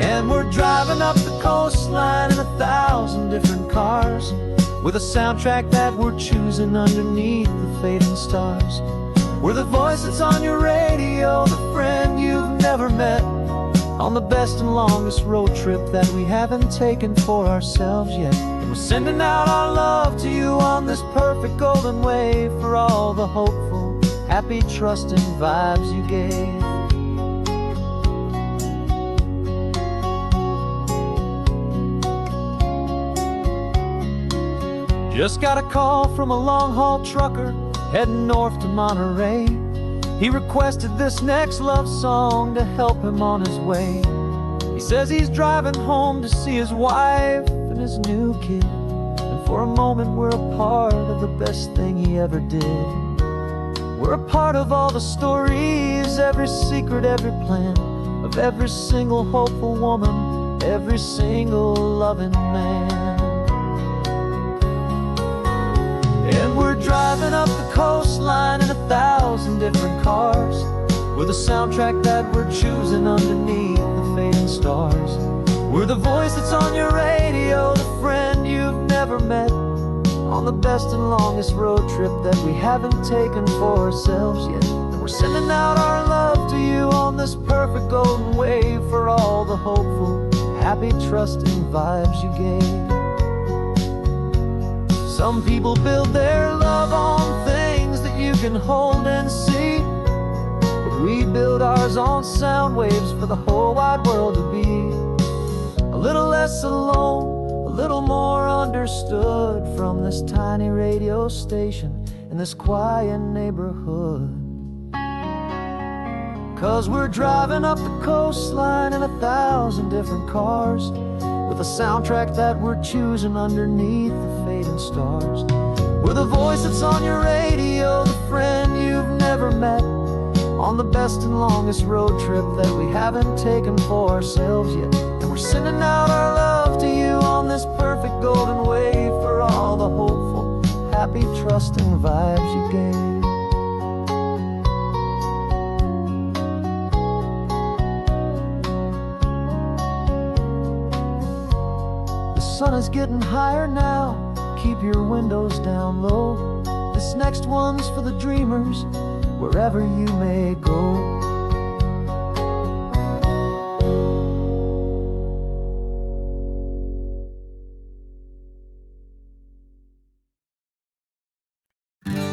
And we're driving up the coastline in 1,000 different cars, with a soundtrack that we're choosing underneath the fading stars. We're the voice that's on your radio, the friend you've never met, on the best and longest road trip that we haven't taken for ourselves yet. And we're sending out our love to you on this perfect golden wave, for all the hopeful, happy, trusting vibes you gave. Just got a call from a long-haul trucker heading north to Monterey. He requested this next love song to help him on his way. He says he's driving home to see his wife and his new kid, and for a moment we're a part of the best thing he ever did. We're a part of all the stories, every secret, every plan, of every single hopeful woman, every single loving man. And we're driving up the coastline in 1,000 different cars, with a soundtrack that we're choosing underneath the fading stars. We're the voice that's on your radio, the friend you've never met, on the best and longest road trip that we haven't taken for ourselves yet. And we're sending out our love to you on this perfect golden wave, for all the hopeful, happy, trusting vibes you gave. Some people build their love on things that you can hold and see, but we build ours on sound waves for the whole wide world to be a little less alone, a little more understood, from this tiny radio station in this quiet neighborhood. 'Cause we're driving up the coastline in 1,000 different cars, with a soundtrack that we're choosing underneath the fading stars. We're the voice that's on your radio, the friend you've never met, on the best and longest road trip that we haven't taken for ourselves yet. And we're sending out our love to you on this perfect golden wave, for all the hopeful, happy, trusting vibes you gave. The sun is getting higher now, keep your windows down low. This next one's for the dreamers, wherever you may go.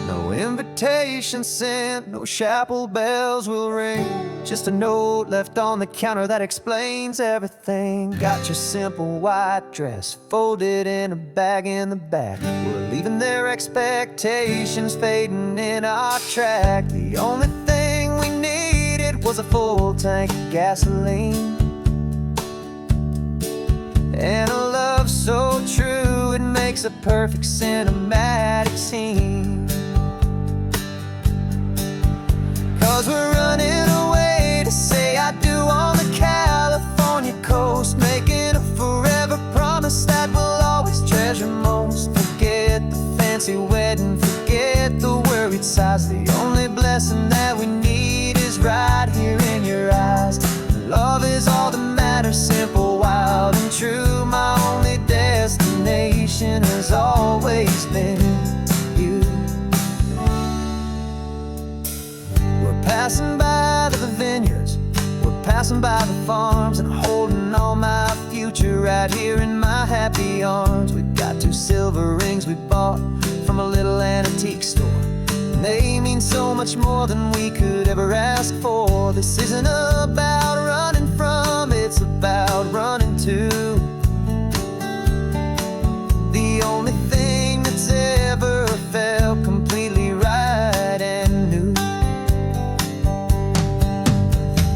No invitation sent, no chapel bells will ring, just a note left on the counter that explains everything. Got your simple white dress folded in a bag in the back. We're leaving their expectations fading in our track. The only thing we needed was a full tank of gasoline, and a love so true it makes a perfect cinematic scene. 'Cause we're running away to say fancy wedding, forget the worried sighs. The only blessing that we need is right here in your eyes. Love is all that matters, simple, wild, and true. My only destination has always been you. We're passing by the vineyards, we're passing by the farms, and holding on my future right here in my happy arms. We've got 2 silver rings we bought from a little antique store, and they mean so much more than we could ever ask for. This isn't about running from, it's about running to the only thing that's ever felt completely right and new.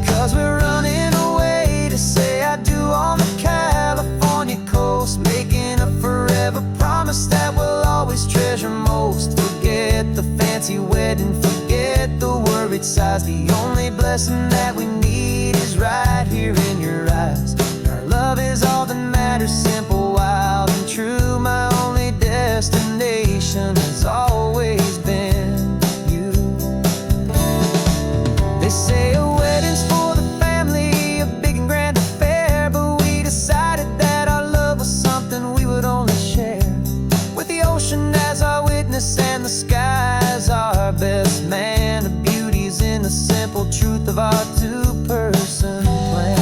'Cause we're running away to say I do on the California coast, making a forever promise that we'll always treasure most. Forget the fancy wedding, forget the worried sighs. The only blessing that we need is right here in your eyes. Our love is all that matters, simple, wild, and true. My only destination has always been you. They say a wedding's for the family, a big and grand affair, but we decided that our love was something we would only share with the ocean as our witness and the sky as our best man. The beauty's in the simple truth of our 2-person plan.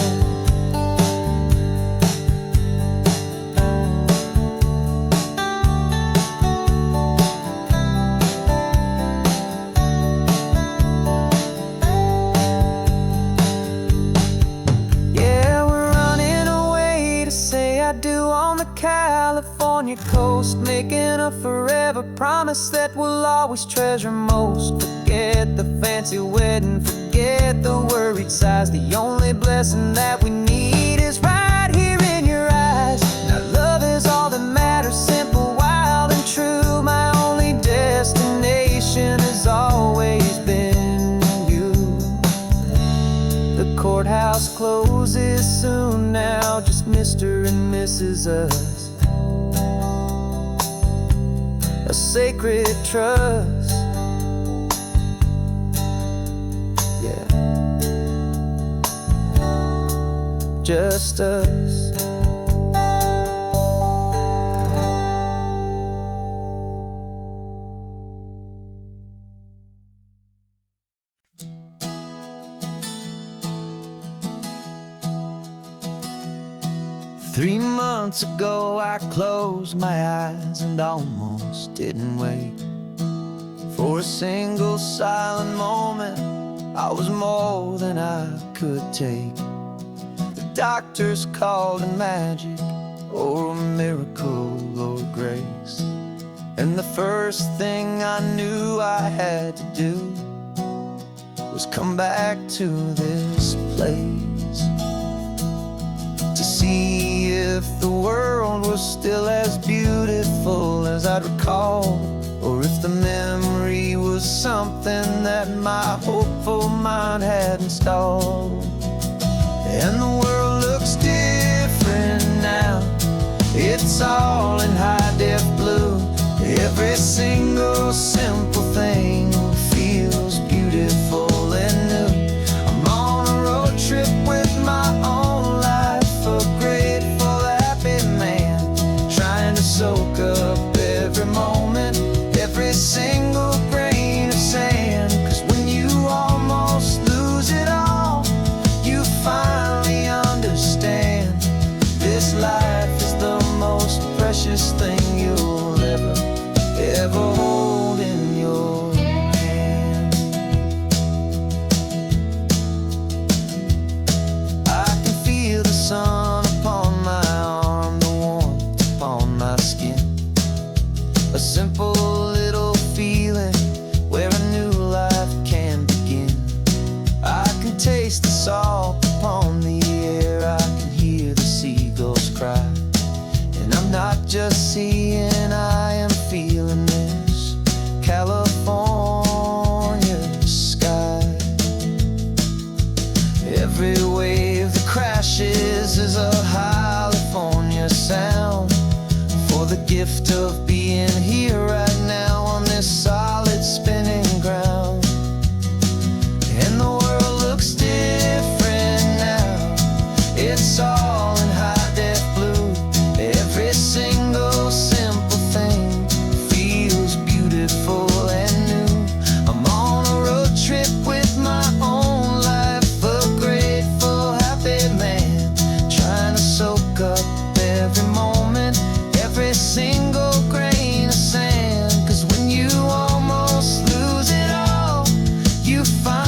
Yeah, we're running away to say I do on the California coast, making a forever promise that we'll always treasure most. Forget the fancy wedding, forget the worried sighs. The only blessing that we need is right here in your eyes. Now love is all that matters, simple, wild, and true. My only destination has always been you. The courthouse closes soon now, just Mr. and Mrs. Us, a sacred trust. Yeah, just us. Three months ago I closed my eyes and almost didn't wake. For a single silent moment, I was more than I could take. The doctors called it magic, or a miracle, or grace. And the first thing I knew I had to do was come back to this place, to see if the world was still as beautiful as I'd recall, or if the memory was something that my hopeful mind had installed. And the world looks different now, it's all in high-def blue. Every single simple thing feels beautiful and new. I'm on a road trip with my own life, a grateful, happy man, trying to soak up every moment, every single grain of sand. 'Cause when you almost lose it all, you finally understand this life is the most precious thing you'll ever hold in your you find